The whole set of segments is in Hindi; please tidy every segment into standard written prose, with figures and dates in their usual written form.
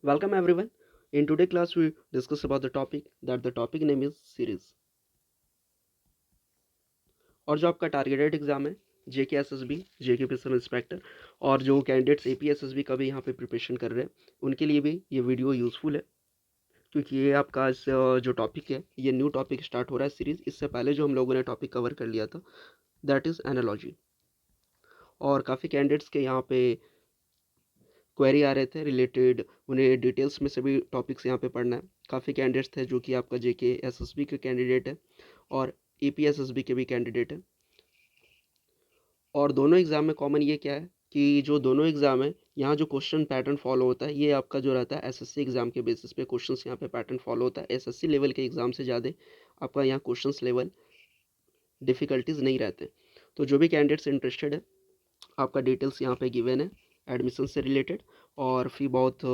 Welcome everyone. In today's class, we discuss about the topic name is series. और जो आपका टारगेटेड एग्जाम है जेके एसएसबी जेके सब इंस्पेक्टर और जो कैंडिडेट्स एपी एसएसबी का भी यहाँ पे प्रिपरेशन कर रहे हैं उनके लिए भी ये वीडियो यूज़फुल है क्योंकि ये आपका जो टॉपिक है ये न्यू टॉपिक स्टार्ट हो रहा है सीरीज। इससे पहले जो हम लोगों ने टॉपिक कवर कर लिया था दैट इज़ एनालॉजी। और काफ़ी कैंडिडेट्स के यहाँ पे क्वेरी आ रहे थे रिलेटेड, उन्हें डिटेल्स में सभी टॉपिक्स यहाँ पे पढ़ना है। काफ़ी कैंडिडेट्स थे जो कि आपका जेके एसएसबी के कैंडिडेट है और एपी एसएसबी के भी कैंडिडेट है। और दोनों एग्ज़ाम में कॉमन ये क्या है कि जो दोनों एग्ज़ाम है यहाँ जो क्वेश्चन पैटर्न फॉलो होता है ये आपका जो रहता है एसएससी एग्ज़ाम के बेसिस पे क्वेश्चंस यहाँ पे पैटर्न फॉलो होता है। एसएससी लेवल के एग्ज़ाम से ज़्यादा आपका यहाँ क्वेश्चंस लेवल डिफ़िकल्टीज नहीं रहते। तो जो भी कैंडिडेट्स इंटरेस्टेड है आपका डिटेल्स यहाँ पे गिवन है एडमिशन से रिलेटेड। और फी बहुत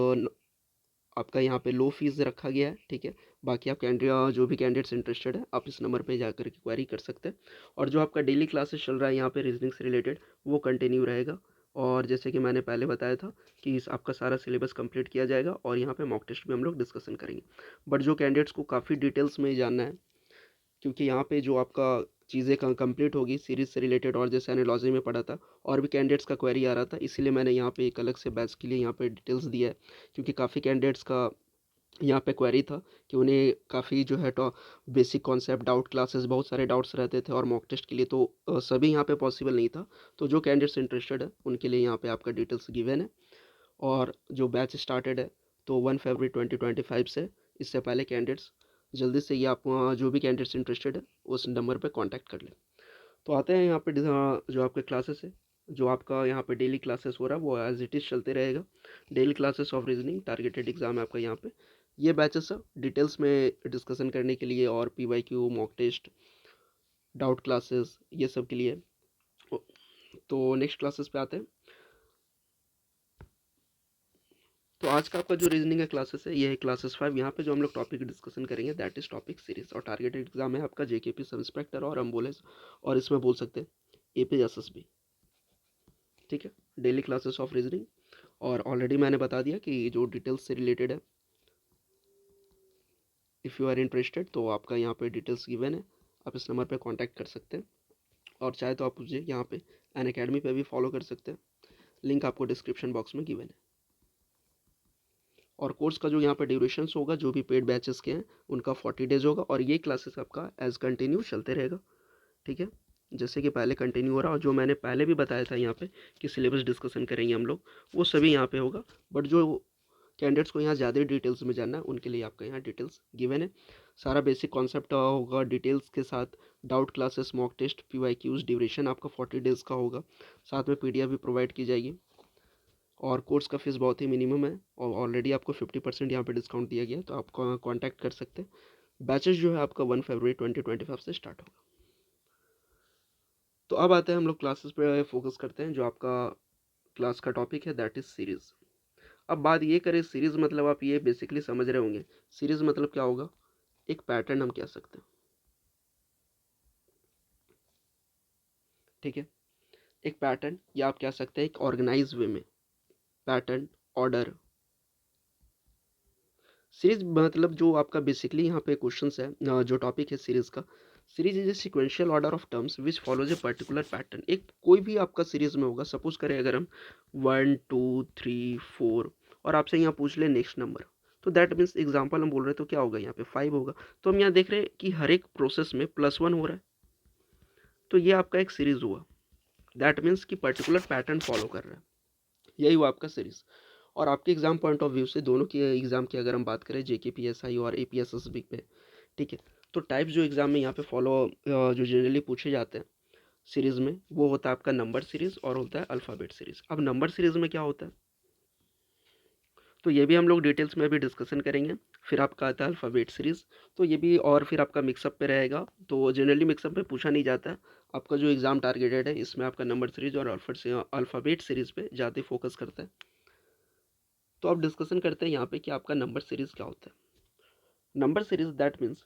आपका यहाँ पे लो फीस रखा गया है, ठीक है। बाकी आप कैंडिडेट जो भी कैंडिडेट्स इंटरेस्टेड है आप इस नंबर पे जाकर के क्वेरी कर सकते हैं। और जो आपका डेली क्लासेस चल रहा है यहाँ पे रीजनिंग से रिलेटेड वो कंटिन्यू रहेगा। और जैसे कि मैंने पहले बताया था कि इस आपका सारा सिलेबस कंप्लीट किया जाएगा और यहाँ पे मॉक टेस्ट भी हम लोग डिस्कशन करेंगे। बट जो कैंडिडेट्स को काफ़ी डिटेल्स में जानना है क्योंकि यहाँ पे जो आपका चीज़ें कंप्लीट होगी सीरीज से रिलेटेड और जैसे एनालॉजी में पढ़ा था और भी कैंडिडेट्स का क्वेरी आ रहा था, इसीलिए मैंने यहाँ पे एक अलग से बैच के लिए यहाँ पे डिटेल्स दिया है। क्योंकि काफ़ी कैंडिडेट्स का यहाँ पे क्वेरी था कि उन्हें काफ़ी जो है तो बेसिक कॉन्सेप्ट डाउट क्लासेस बहुत सारे डाउट्स रहते थे और मॉक टेस्ट के लिए तो सभी यहाँ पे पॉसिबल नहीं था। तो जो कैंडिडेट्स इंटरेस्टेड है उनके लिए यहाँ पे आपका डिटेल्स गिवन है। और जो बैच स्टार्टेड है तो 1 फरवरी 2025 से। इससे पहले कैंडिडेट्स जल्दी से ये आप जो भी कैंडिडेट्स इंटरेस्टेड है उस नंबर पे कांटेक्ट कर लें। तो आते हैं यहाँ पे जो आपके क्लासेस है, जो आपका यहाँ पे डेली क्लासेस हो रहा है वो एज इट इज़ चलते रहेगा। Daily classes of reasoning targeted exam है आपका यहाँ पे। ये बैचेस सब डिटेल्स में डिस्कशन करने के लिए और PYQ mock test doubt classes ये सब के लिए। तो नेक्स्ट क्लासेस पे आते हैं। तो आज का आपका जो रीजनिंग का क्लासेस है ये है क्लासेस 5। यहाँ पे जो हम लोग टॉपिक डिस्कशन करेंगे दैट इज टॉपिक सीरीज। और टारगेटेड एग्जाम है आपका जेकेपी सब इंस्पेक्टर और एम्बुलेंस और इसमें बोल सकते हैं एपी एसएसबी, ठीक है। डेली क्लासेस ऑफ रीजनिंग और ऑलरेडी मैंने बता दिया कि जो डिटेल्स से रिलेटेड है इफ़ यू आर इंटरेस्टेड तो आपका यहाँ पे डिटेल्स गिवन है, आप इस नंबर पे कांटेक्ट कर सकते हैं। और चाहे तो आप मुझे यहाँ पे अन अकेडमी पे भी फॉलो कर सकते हैं, लिंक आपको डिस्क्रिप्शन बॉक्स में गिवन है। और कोर्स का जो यहाँ पे ड्यूरेशन होगा जो भी पेड बैचेस के हैं उनका 40 डेज होगा और ये क्लासेस आपका एज कंटिन्यू चलते रहेगा, ठीक है। जैसे कि पहले कंटिन्यू हो रहा और जो मैंने पहले भी बताया था यहाँ पे कि सिलेबस डिस्कशन करेंगे हम लोग वो सभी यहाँ पे होगा। बट जो कैंडिडेट्स को यहाँ ज़्यादा डिटेल्स में जानना है उनके लिए आपका यहाँ डिटेल्स गिवन है। सारा बेसिक कॉन्सेप्ट होगा डिटेल्स के साथ, doubt classes mock test PYQs duration आपका 40 डेज का होगा, साथ में पीडीएफ भी प्रोवाइड की जाएगी। और कोर्स का फीस बहुत ही मिनिमम है और ऑलरेडी आपको 50% यहाँ पे डिस्काउंट दिया गया है तो आप कॉन्टैक्ट कर सकते हैं। बैचेस जो है आपका 1 फरवरी 2025 से स्टार्ट होगा। तो अब आते हैं हम लोग क्लासेस पे फोकस करते हैं। जो आपका क्लास का टॉपिक है दैट इज सीरीज। अब बात ये करें सीरीज मतलब आप ये बेसिकली समझ रहे होंगे सीरीज मतलब क्या होगा। एक पैटर्न हम कह सकते हैं, ठीक है। एक पैटर्न या आप कह सकते हैं एक ऑर्गेनाइज वे में पैटर्न ऑर्डर। सीरीज मतलब जो आपका बेसिकली यहाँ पे क्वेश्चन है जो टॉपिक है सीरीज का, series is a sequential order of terms which follows a particular pattern. एक कोई भी आपका सीरीज में होगा, सपोज करें अगर हम 1 2 3 4 और आपसे यहाँ पूछ ले नेक्स्ट नंबर, तो दैट मीन्स एग्जाम्पल हम बोल रहे हैं तो क्या होगा यहाँ पे 5 होगा। तो हम यहाँ देख रहे हैं कि हर एक प्रोसेस में +1 हो रहा है, तो ये आपका एक सीरीज हुआ। दैट मीन्स कि पर्टिकुलर पैटर्न फॉलो कर रहा है, यही हुआ आपका सीरीज। और आपके एग्जाम पॉइंट ऑफ व्यू से दोनों के एग्जाम की अगर हम बात करें जेकेपीएसआई और एपीएसएसबी पे, ठीक है, तो टाइप्स जो एग्जाम में यहाँ पे फॉलो जो जनरली पूछे जाते हैं सीरीज में वो होता है आपका नंबर सीरीज और होता है अल्फ़ाबेट सीरीज। अब नंबर सीरीज में क्या होता है तो ये भी हम लोग डिटेल्स में अभी डिस्कशन करेंगे। फिर आपका आता है अल्फ़ाबेट सीरीज, तो ये भी और फिर आपका मिक्सअप पे रहेगा। तो जनरली मिक्सअप पे पूछा नहीं जाता है, आपका जो एग्जाम टारगेटेड है इसमें आपका नंबर सीरीज और अल्फ़ाबेट सीरीज पे ज़्यादा फोकस करता है। तो अब डिस्कशन करते हैं यहाँ पे कि आपका नंबर सीरीज क्या होता है। नंबर सीरीज दैट मीन्स,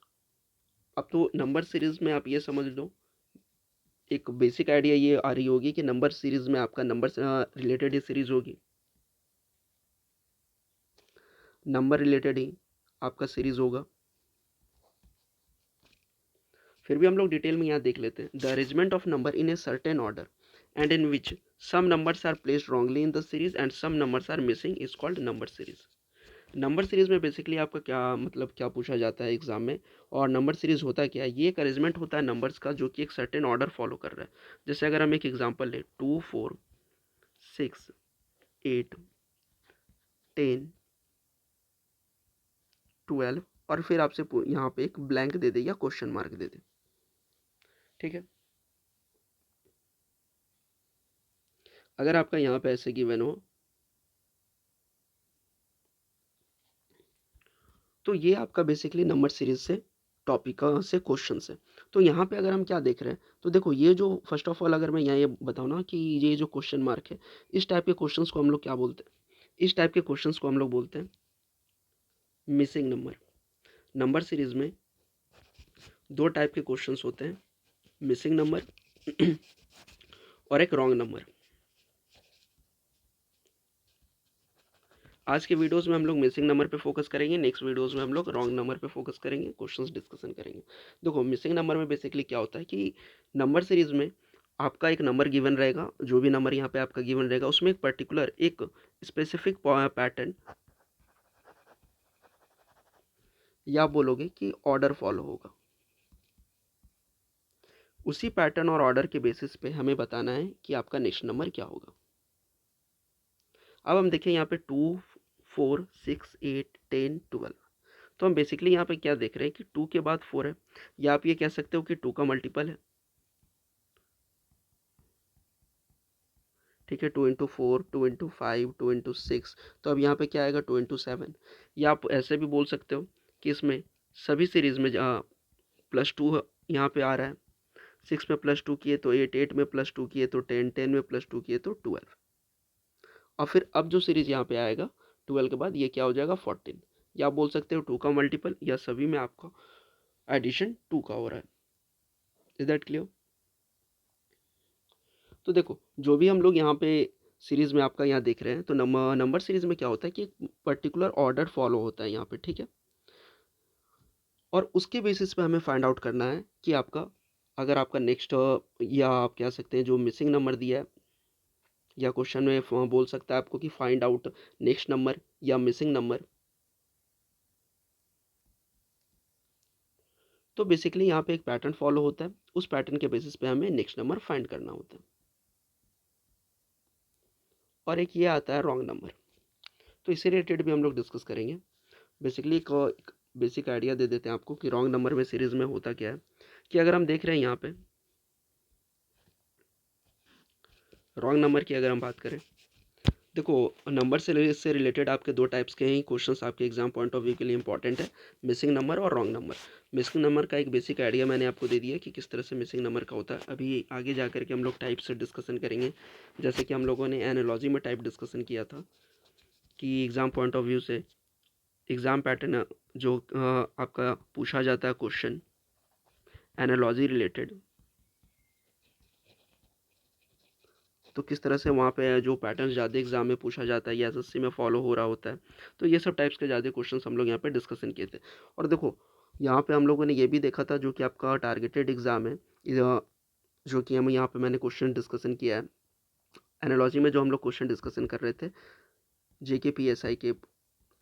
अब तो नंबर सीरीज में आप ये समझ लो एक बेसिक आइडिया ये आ रही होगी कि नंबर सीरीज में आपका नंबर से रिलेटेड ये सीरीज होगी। नंबर रिलेटेड ही आपका सीरीज़ होगा। फिर भी हम लोग डिटेल में यहाँ देख लेते हैं। The arrangement of number in a certain order and in which some numbers are placed wrongly in the series and some numbers are missing is called number series. Number series में बेसिकली आपका क्या मतलब क्या पूछा जाता है एग्जाम में, और नंबर सीरीज होता क्या है, ये एक अरेंजमेंट होता है नंबर्स का जो कि एक सर्टेन ऑर्डर फॉलो कर रहा है। जैसे अगर हम एक एग्जांपल लें 2 4 6 8 10 12 और फिर आपसे यहाँ पे एक ब्लैंक दे दे या क्वेश्चन मार्क दे दे, ठीक है। अगर आपका यहाँ पे ऐसे गिवन हो तो ये आपका बेसिकली नंबर सीरीज से टॉपिक से क्वेश्चन है। तो यहाँ पे अगर हम क्या देख रहे हैं, तो देखो ये जो फर्स्ट ऑफ ऑल अगर मैं यहाँ ये बताऊँ ना कि ये जो क्वेश्चन मार्क है, इस टाइप के क्वेश्चंस को हम लोग क्या बोलते हैं, इस टाइप के क्वेश्चंस को हम लोग बोलते हैं मिसिंग नंबर। नंबर सीरीज में दो टाइप के क्वेश्चंस होते हैं, मिसिंग नंबर और एक रॉन्ग नंबर। आज के वीडियोस में हम लोग मिसिंग नंबर पे फोकस करेंगे, नेक्स्ट वीडियोस में हम लोग रॉन्ग नंबर पे फोकस करेंगे, क्वेश्चंस डिस्कशन करेंगे। देखो मिसिंग नंबर में बेसिकली क्या होता है कि नंबर सीरीज में आपका एक नंबर गिवन रहेगा, जो भी नंबर यहाँ पे आपका गिवन रहेगा उसमें एक पर्टिकुलर एक स्पेसिफिक पैटर्न या आप बोलोगे कि ऑर्डर फॉलो होगा। उसी पैटर्न और ऑर्डर के बेसिस पे हमें बताना है कि आपका नेक्स्ट नंबर क्या होगा। अब हम देखें यहाँ पे 2 4 6 8 10 12, तो हम बेसिकली यहाँ पे क्या देख रहे हैं कि 2 के बाद 4 है, या आप ये कह सकते हो कि 2 का मल्टीपल है, ठीक है। 2 इंटू 4 2 इंटू 5 2 इंटू 6, तो अब यहाँ पे क्या आएगा 2 इंटू 7। या आप ऐसे भी बोल सकते हो कि इसमें सभी सीरीज में +2 यहाँ पे आ रहा है, 6 में +2 किए तो 8 8 में +2 किए तो 10 10 में +2 किए तो 12, और फिर अब जो सीरीज यहाँ पे आएगा 12 के बाद ये क्या हो जाएगा 14। या आप बोल सकते हो 2 का मल्टीपल, या सभी में आपका एडिशन 2 का हो रहा है। Is that clear? तो देखो जो भी हम लोग यहाँ पे सीरीज में आपका यहाँ देख रहे हैं, तो नंबर सीरीज में क्या होता है कि एक पर्टिकुलर ऑर्डर फॉलो होता है यहाँ पे, ठीक है। और उसके बेसिस पे हमें फाइंड आउट करना है कि आपका अगर आपका नेक्स्ट, या आप कह सकते हैं जो मिसिंग नंबर दिया है, या क्वेश्चन में बोल सकता है आपको कि फाइंड आउट नेक्स्ट नंबर या मिसिंग नंबर, तो बेसिकली यहाँ पे एक पैटर्न फॉलो होता है, उस पैटर्न के बेसिस पे हमें नेक्स्ट नंबर फाइंड करना होता है। और एक ये आता है रॉन्ग नंबर, तो इससे रिलेटेड भी हम लोग डिस्कस करेंगे। बेसिकली एक बेसिक आइडिया दे देते हैं आपको कि रॉन्ग नंबर में सीरीज में होता क्या है, कि अगर हम देख रहे हैं यहाँ पे रॉन्ग नंबर की अगर हम बात करें, देखो नंबर से रिलेटेड आपके दो टाइप्स के ही क्वेश्चंस आपके एग्जाम पॉइंट ऑफ व्यू के लिए इंपॉर्टेंट है, मिसिंग नंबर और रॉन्ग नंबर। मिसिंग नंबर का एक बेसिक आइडिया मैंने आपको दे दिया कि किस तरह से मिसिंग नंबर का होता है। अभी आगे जा करके हम लोग टाइप से डिस्कशन करेंगे, जैसे कि हम लोगों ने एनालॉजी में टाइप डिस्कशन किया था कि एग्ज़ाम पॉइंट ऑफ व्यू से एग्ज़ाम पैटर्न जो आपका पूछा जाता है क्वेश्चन एनालॉजी रिलेटेड, तो किस तरह से वहाँ पे जो पैटर्न ज़्यादा एग्जाम में पूछा जाता है या एसएससी में फॉलो हो रहा होता है, तो ये सब टाइप्स के ज़्यादा क्वेश्चंस हम लोग यहाँ पे डिस्कशन किए थे। और देखो यहाँ पे हम लोगों ने ये भी देखा था जो कि आपका टारगेटेड एग्जाम है, जो कि हम यहाँ पे मैंने क्वेश्चन डिस्कशन किया है एनालॉजी में, जो हम लोग क्वेश्चन डिस्कशन कर रहे थे JKPSI के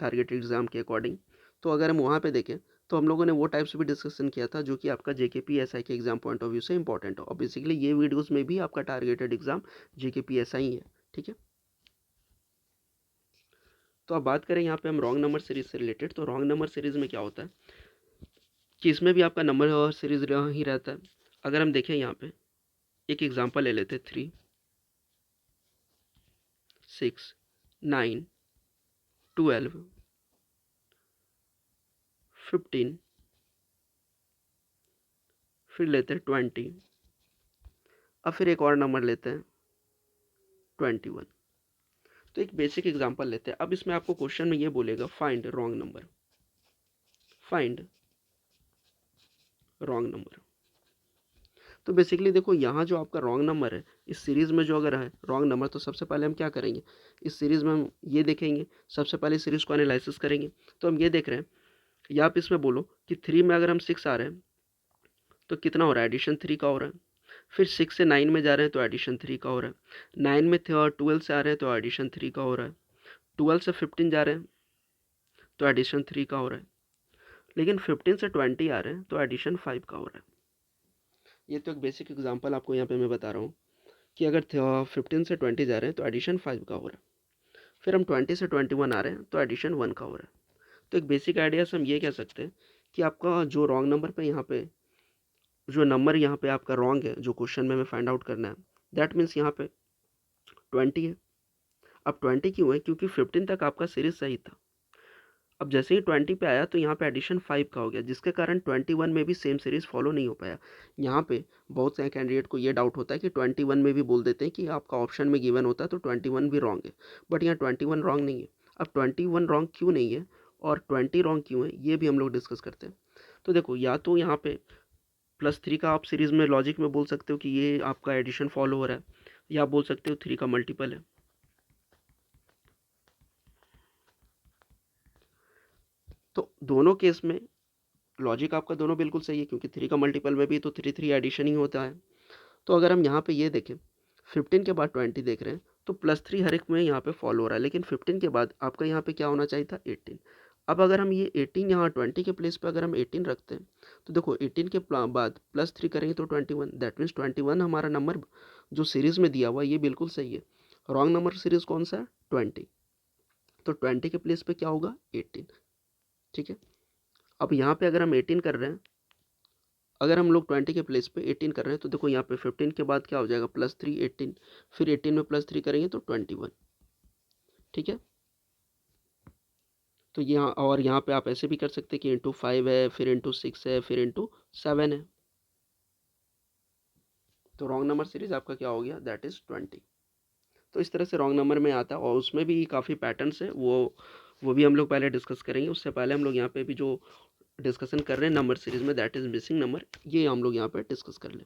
टारगेटेड एग्जाम के अकॉर्डिंग। तो अगर हम वहाँ पे देखें तो हम लोगों ने वो टाइप्स भी डिस्कशन किया था जो कि आपका JKPSI के एग्जाम पॉइंट ऑफ व्यू से इंपॉर्टेंट हो, और बेसिकली ये वीडियोस में भी आपका टारगेटेड एग्जाम JKPSI ही है, ठीक है। तो अब बात करें यहाँ पे हम रॉन्ग नंबर सीरीज से रिलेटेड, तो रॉन्ग नंबर सीरीज में क्या होता है कि इसमें भी आपका नंबर सीरीज ही रहता है। अगर हम देखें यहाँ पे एक एग्जांपल ले लेते हैं 3 6 9 12 15, फिर लेते हैं 20, अब फिर एक और नंबर लेते हैं 21। तो एक बेसिक एग्जांपल लेते हैं। अब इसमें आपको क्वेश्चन में ये बोलेगा find wrong number, find wrong number. तो बेसिकली देखो यहाँ जो आपका रॉन्ग नंबर है इस सीरीज़ में, जो अगर है रॉन्ग नंबर, तो सबसे पहले हम क्या करेंगे, इस सीरीज़ में हम ये देखेंगे, सबसे पहले सीरीज़ को एनालिसिस करेंगे। तो हम ये देख रहे हैं, या आप इसमें बोलो कि 3 में अगर हम 6 आ रहे हैं तो कितना हो रहा है, एडिशन 3 का हो रहा है। फिर 6 से 9 में जा रहे हैं तो एडिशन 3 का हो रहा है। 9 में 12 से आ रहे हैं तो एडिशन 3 का हो रहा है। 12 से 15 जा रहे हैं तो एडिशन 3 का हो रहा है। लेकिन 15 से 20 आ रहे हैं तो एडिशन 5 का हो रहा है। ये तो एक बेसिक एग्जांपल आपको यहाँ पे मैं बता रहा हूँ कि अगर 15 से 20 जा रहे हैं तो एडिशन 5 का हो रहा है। फिर हम 20 से 21 आ रहे हैं तो एडिशन 1 का हो रहा है। तो एक बेसिक आइडिया से हम ये कह सकते हैं कि आपका जो रॉन्ग नंबर पे यहाँ पे, जो नंबर यहाँ पे आपका रॉन्ग है, जो क्वेश्चन में हमें फाइंड आउट करना है, दैट मीन्स यहाँ पे 20 है। अब 20 क्यों है, क्योंकि 15 तक आपका सीरीज सही था। अब जैसे ही 20 पे आया तो यहाँ पे एडिशन 5 का हो गया, जिसके कारण 21 में भी सेम सीरीज फॉलो नहीं हो पाया। यहाँ पे बहुत से कैंडिडेट को ये डाउट होता है कि 21 में भी बोल देते हैं कि आपका ऑप्शन में गिवन होता है तो 21 भी रॉन्ग है, बट यहाँ 21 रॉन्ग नहीं है। अब 21 रॉन्ग क्यों नहीं है और 20 रॉन्ग क्यों है, ये भी हम लोग डिस्कस करते हैं। तो देखो, या तो यहाँ पे +3 का आप सीरीज में लॉजिक में बोल सकते हो कि ये आपका एडिशन फॉलो हो रहा है, या आप बोल सकते हो 3 का मल्टीपल है। तो दोनों केस में लॉजिक आपका दोनों बिल्कुल सही है, क्योंकि 3 का मल्टीपल में भी तो 3 एडिशन ही होता है। तो अगर हम यहाँ पे ये देखें, 15 के बाद 20 देख रहे हैं तो +3 हर एक में यहाँ पे फॉलो हो रहा है, लेकिन 15 के बाद आपका यहाँ पे क्या होना चाहिए था, 18। अब अगर हम ये 18 यहाँ 20 के प्लेस पे अगर हम 18 रखते हैं तो देखो 18 के बाद +3 करेंगे तो 21, दैट मीन्स 21 हमारा नंबर जो सीरीज में दिया हुआ है ये बिल्कुल सही है। रॉन्ग नंबर सीरीज कौन सा है, 20। तो 20 के प्लेस पे क्या होगा, 18। ठीक है। अब यहाँ पे अगर हम 18 कर रहे हैं, अगर हम लोग 20 के प्लेस पे 18 कर रहे हैं तो देखो यहाँ पे 15 के बाद क्या हो जाएगा, +3 18, फिर 18 में +3 करेंगे तो 21। ठीक है। तो यहाँ, और यहाँ पे आप ऐसे भी कर सकते हैं कि ×5 है, फिर ×6 है, फिर ×7 है। तो रॉन्ग नंबर सीरीज आपका क्या हो गया, दैट इज 20। तो इस तरह से रॉन्ग नंबर में आता है, और उसमें भी काफ़ी पैटर्न्स है, वो भी हम लोग पहले डिस्कस करेंगे। उससे पहले हम लोग यहाँ पे भी जो डिस्कशन कर रहे हैं नंबर सीरीज में, दैट इज मिसिंग नंबर, ये हम लोग यहाँ पे डिस्कस कर लें।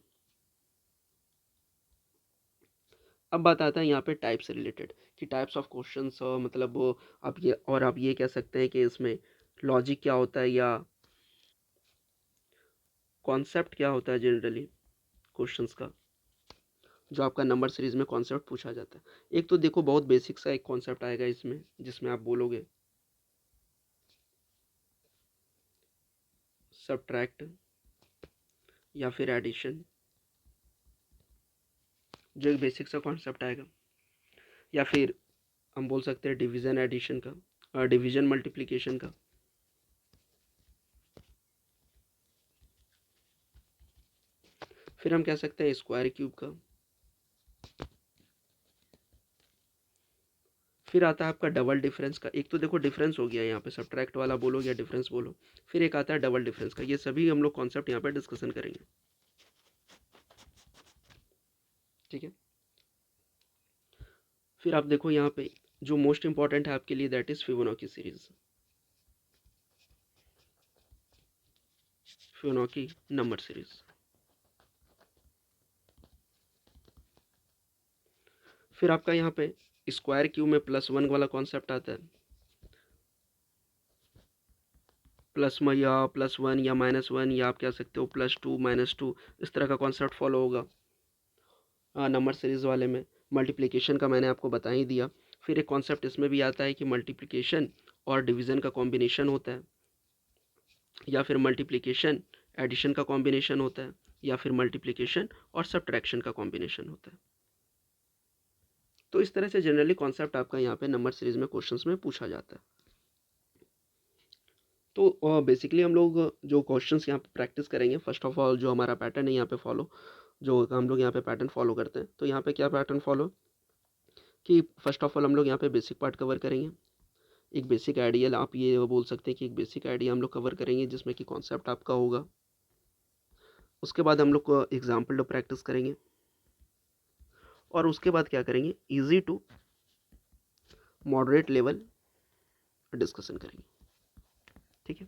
अब बात आता है यहाँ पे टाइप से रिलेटेड, कि टाइप्स ऑफ क्वेश्चंस, मतलब आप ये कह सकते हैं कि इसमें लॉजिक क्या होता है या कॉन्सेप्ट क्या होता है जनरली क्वेश्चंस का, जो आपका नंबर सीरीज में कॉन्सेप्ट पूछा जाता है। एक तो देखो बहुत बेसिक सा एक कॉन्सेप्ट आएगा इसमें, जिसमें आप बोलोगे सब्ट्रैक्ट या फिर एडिशन, जो एक बेसिक सा कॉन्सेप्ट आएगा। या फिर हम बोल सकते हैं डिवीज़न एडिशन का, डिवीज़न मल्टीप्लिकेशन का। फिर हम कह सकते हैं स्क्वायर क्यूब का। फिर आता है आपका डबल डिफरेंस का। एक तो देखो डिफरेंस हो गया यहाँ पे, सब्ट्रैक्ट वाला बोलो या डिफरेंस बोलो। फिर एक आता है डबल डिफरेंस का। ये सभी हम लोग कॉन्सेप्ट यहाँ पे डिस्कशन करेंगे। ठीक है। फिर आप देखो यहाँ पे जो मोस्ट इंपॉर्टेंट है आपके लिए, that is Fibonacci series, Fibonacci number series. फिर आपका यहाँ पे स्क्वायर क्यूब में +1 वाला कॉन्सेप्ट आता है, प्लस में या +1 या -1, या आप कह सकते हो +2 -2, इस तरह का कॉन्सेप्ट फॉलो होगा नंबर सीरीज वाले में। मल्टीप्लिकेशन का मैंने आपको बता ही दिया। फिर एक कॉन्सेप्ट इसमें भी आता है कि मल्टीप्लिकेशन और डिवीज़न का कॉम्बिनेशन होता है, या फिर मल्टीप्लिकेशन एडिशन का कॉम्बिनेशन होता है, या फिर मल्टीप्लिकेशन और सब्ट्रैक्शन का कॉम्बिनेशन होता है। तो इस तरह से जनरली कॉन्सेप्ट आपका यहाँ पे नंबर सीरीज में क्वेश्चंस में पूछा जाता है। तो बेसिकली हम लोग जो क्वेश्चंस यहाँ पे प्रैक्टिस करेंगे, फर्स्ट ऑफ ऑल जो हमारा पैटर्न है यहाँ पे फॉलो, जो हम लोग यहाँ पे पैटर्न फॉलो करते हैं, तो यहाँ पे क्या पैटर्न फॉलो, कि फर्स्ट ऑफ ऑल हम लोग यहाँ पे बेसिक पार्ट कवर करेंगे। एक बेसिक आइडिया, आप ये बोल सकते हैं कि एक बेसिक आइडिया हम लोग कवर करेंगे जिसमें कि कॉन्सेप्ट आपका होगा। उसके बाद हम लोग को एग्जाम्पल प्रैक्टिस करेंगे, और उसके बाद क्या करेंगे, easy to moderate level discussion करेंगे। ठीक है।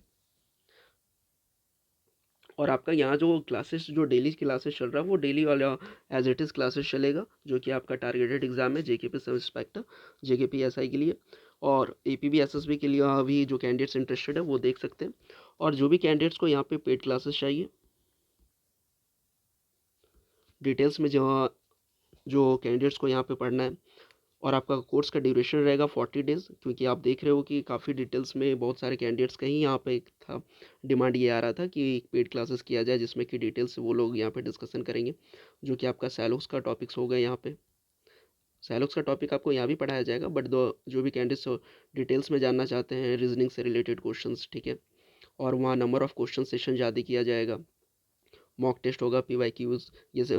और आपका यहाँ जो क्लासेस जो डेली क्लासेस चल रहा है वो डेली वाला एज इट इज़ क्लासेस चलेगा, जो कि आपका टारगेटेड एग्जाम है JKP sub inspector, JKP SI के लिए और एपीबी एसएसबी के लिए। अभी जो कैंडिडेट्स इंटरेस्टेड है वो देख सकते हैं। और जो भी कैंडिडेट्स को यहाँ पे पेड क्लासेस चाहिए, डिटेल्स में जो कैंडिडेट्स को यहाँ पे पढ़ना है, और आपका कोर्स का ड्यूरेशन रहेगा 40 डेज़, क्योंकि आप देख रहे हो कि काफ़ी डिटेल्स में बहुत सारे कैंडिडेट्स कहीं यहाँ पे था डिमांड ये आ रहा था कि पेड क्लासेस किया जाए, जिसमें कि डिटेल्स वो लोग यहाँ पे डिस्कशन करेंगे, जो कि आपका सैलोक्स का टॉपिक्स हो गया। यहाँ पे सैलोक्स का टॉपिक आपको यहाँ भी पढ़ाया जाएगा, बट दो जो भी कैंडिडेट्स डिटेल्स में जानना चाहते हैं रीजनिंग से रिलेटेड क्वेश्चंस, ठीक है, और वहाँ नंबर ऑफ क्वेश्चन सेशन ज़्यादा किया जाएगा, मॉक टेस्ट होगा, PYQs, जैसे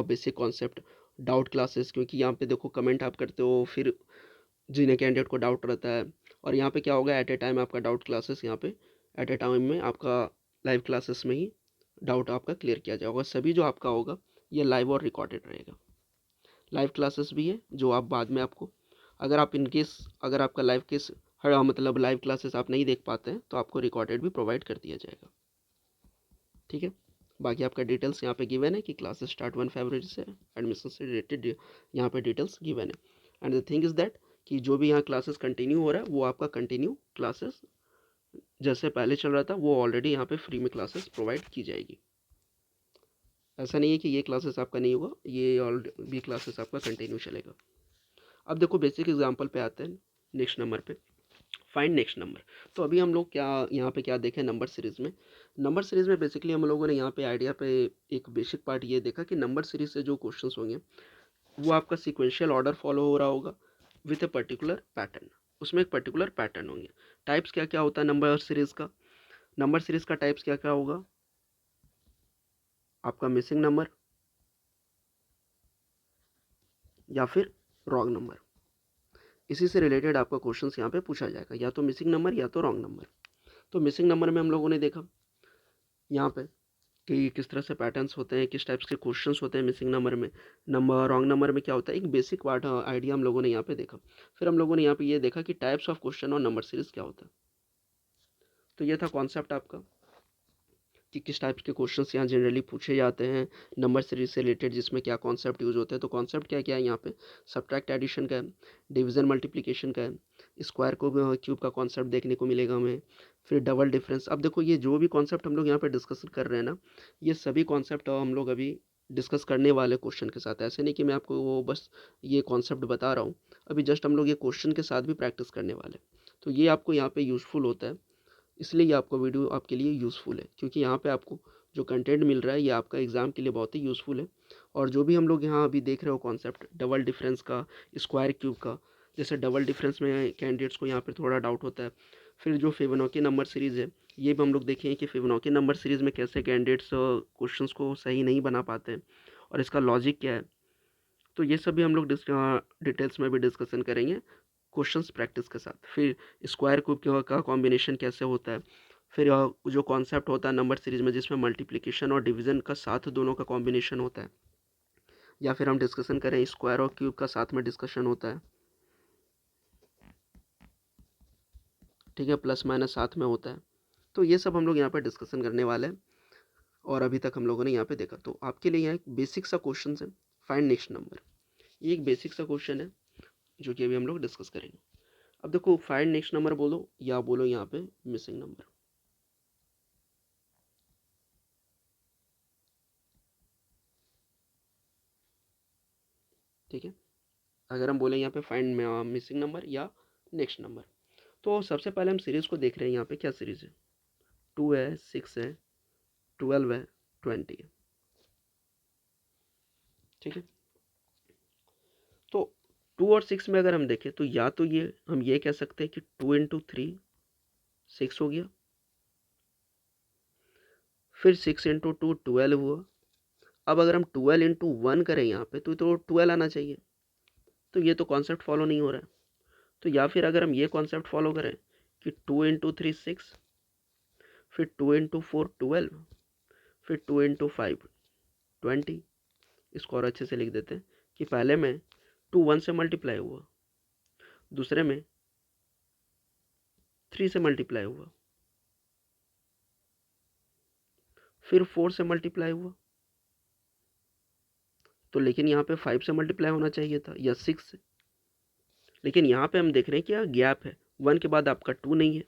बेसिक कॉन्सेप्ट, डाउट क्लासेस, क्योंकि यहाँ पे देखो कमेंट आप करते हो, फिर जिन्हें कैंडिडेट को डाउट रहता है, और यहाँ पे क्या होगा एट ए टाइम आपका डाउट क्लासेस, यहाँ पे एट ए टाइम में आपका लाइव क्लासेस में ही डाउट आपका क्लियर किया जाएगा। सभी जो आपका होगा ये लाइव और रिकॉर्डेड रहेगा। लाइव क्लासेस भी है जो आप बाद में आपको, अगर आप इनकेस अगर आपका लाइव केस मतलब लाइव क्लासेस आप नहीं देख पाते हैं तो आपको रिकॉर्डेड भी प्रोवाइड कर दिया जाएगा, ठीक है। बाकी आपका डिटेल्स यहाँ पे गिवन है कि क्लासेस स्टार्ट 1 फरवरी से, एडमिशन से रिलेटेड यहाँ पे डिटेल्स गिवन है। And the thing is that कि जो भी यहाँ क्लासेस कंटिन्यू हो रहा है वो आपका कंटिन्यू क्लासेस जैसे पहले चल रहा था वो ऑलरेडी यहाँ पे फ्री में क्लासेस प्रोवाइड की जाएगी। ऐसा नहीं है कि ये क्लासेस आपका नहीं होगा, ये ऑल भी क्लासेस आपका कंटिन्यू चलेगा। अब देखो बेसिक एग्जाम्पल पे आते हैं, नेक्स्ट नंबर पे फाइंड नेक्स्ट नंबर। तो अभी हम लोग क्या यहाँ पे क्या देखें नंबर सीरीज़ में। नंबर सीरीज़ में बेसिकली हम लोगों ने यहाँ पे आइडिया पे एक बेसिक पार्ट ये देखा कि नंबर सीरीज़ से जो क्वेश्चंस होंगे वो आपका सीक्वेंशियल ऑर्डर फॉलो हो रहा होगा विथ ए पर्टिकुलर पैटर्न, उसमें एक पर्टिकुलर पैटर्न होंगे। टाइप्स क्या क्या होता है नंबर सीरीज़ का, नंबर सीरीज़ का टाइप्स क्या क्या होगा, आपका मिसिंग नंबर या फिर रॉन्ग नंबर, इसी से रिलेटेड आपका क्वेश्चंस यहाँ पे पूछा जाएगा, या तो मिसिंग नंबर या तो रॉन्ग नंबर। तो मिसिंग नंबर में हम लोगों ने देखा यहाँ पे कि किस तरह से पैटर्न्स होते हैं, किस टाइप्स के क्वेश्चंस होते हैं मिसिंग नंबर में। नंबर रॉन्ग नंबर में क्या होता है, एक बेसिक पार्ट आइडिया हम लोगों ने यहाँ पे देखा। फिर हम लोगों ने यहाँ पे ये देखा कि टाइप्स ऑफ क्वेश्चन और नंबर सीरीज क्या होता है। तो ये था कॉन्सेप्ट आपका कि किस टाइप के क्वेश्चंस यहाँ जनरली पूछे जाते हैं नंबर सीरीज से रिलेटेड, जिसमें क्या कॉन्सेप्ट यूज़ होते हैं। तो कॉन्सेप्ट क्या क्या है यहाँ पे, सब्ट्रैक्ट एडिशन का है, डिवीजन मल्टीप्लिकेशन का है, स्क्वायर को क्यूब का कॉन्सेप्ट देखने को मिलेगा हमें, फिर डबल डिफरेंस। अब देखो ये जो भी कॉन्सेप्ट हम लोग यहाँ पे डिस्कस कर रहे हैं ना, ये सभी कॉन्सेप्ट हम लोग अभी डिस्कस करने वाले क्वेश्चन के साथ। ऐसे नहीं कि मैं आपको वो बस ये कॉन्सेप्ट बता रहा हूँ, अभी जस्ट हम लोग ये क्वेश्चन के साथ भी प्रैक्टिस करने वाले। तो ये आपको यहाँ पे यूज़फुल होता है, इसलिए ये आपको वीडियो आपके लिए यूज़फुल है, क्योंकि यहाँ पे आपको जो कंटेंट मिल रहा है ये आपका एग्ज़ाम के लिए बहुत ही यूज़फुल है। और जो भी हम लोग यहाँ अभी देख रहे हो कॉन्सेप्ट डबल डिफरेंस का, स्क्वायर क्यूब का, जैसे डबल डिफरेंस में कैंडिडेट्स को यहाँ पे थोड़ा डाउट होता है। फिर जो फिबोनाची नंबर सीरीज़ है ये भी हम लोग देखें कि फिबोनाची नंबर सीरीज़ में कैसे कैंडिडेट्स क्वेश्चंस को सही नहीं बना पाते हैं और इसका लॉजिक क्या है। तो ये सब भी हम लोग डिटेल्स में भी डिस्कशन करेंगे क्वेश्चंस प्रैक्टिस के साथ। फिर स्क्वायर क्यूब का कॉम्बिनेशन कैसे होता है, फिर जो कॉन्सेप्ट होता है नंबर सीरीज में जिसमें मल्टीप्लिकेशन और डिवीजन का साथ दोनों का कॉम्बिनेशन होता है, या फिर हम डिस्कशन करें स्क्वायर और क्यूब का साथ में डिस्कशन होता है, ठीक है, प्लस माइनस साथ में होता है। तो ये सब हम लोग यहाँ पर डिस्कशन करने वाले हैं और अभी तक हम लोगों ने यहाँ पे देखा। तो आपके लिए यहाँ एक बेसिक सा क्वेश्चन है, फाइंड नेक्स्ट नंबर। ये एक बेसिक सा क्वेश्चन है जो कि अभी हम लोग डिस्कस करेंगे। अब देखो फाइंड नेक्स्ट नंबर बोलो या बोलो यहाँ पे मिसिंग नंबर, ठीक है। अगर हम बोले यहाँ पे फाइंड मिसिंग नंबर या नेक्स्ट नंबर, तो सबसे पहले हम सीरीज़ को देख रहे हैं। यहाँ पे क्या सीरीज़ है, 2 है, 6 है, 12 है, 20 है, ठीक है। तो 2 और 6 में अगर हम देखें तो या तो ये हम ये कह सकते हैं कि 2 इंटू 3 6 हो गया, फिर 6 इंटू 2 12 हुआ। अब अगर हम 12 इंटू 1 करें यहाँ पे तो 12 आना चाहिए। तो ये तो कॉन्सेप्ट फॉलो नहीं हो रहा है। तो या फिर अगर हम ये कॉन्सेप्ट फॉलो करें कि 2 इंटू 3 6, फिर 2 इंटू 4 12, फिर 2 इंटू 5 20। इसको और अच्छे से लिख देते हैं कि पहले में 2 1 से मल्टीप्लाई हुआ, दूसरे में 3 से मल्टीप्लाई हुआ, फिर 4 से मल्टीप्लाई हुआ, तो लेकिन यहाँ पे 5 से मल्टीप्लाई होना चाहिए था या 6 से, लेकिन यहाँ पे हम देख रहे हैं क्या गैप है, 1 के बाद आपका 2 नहीं है,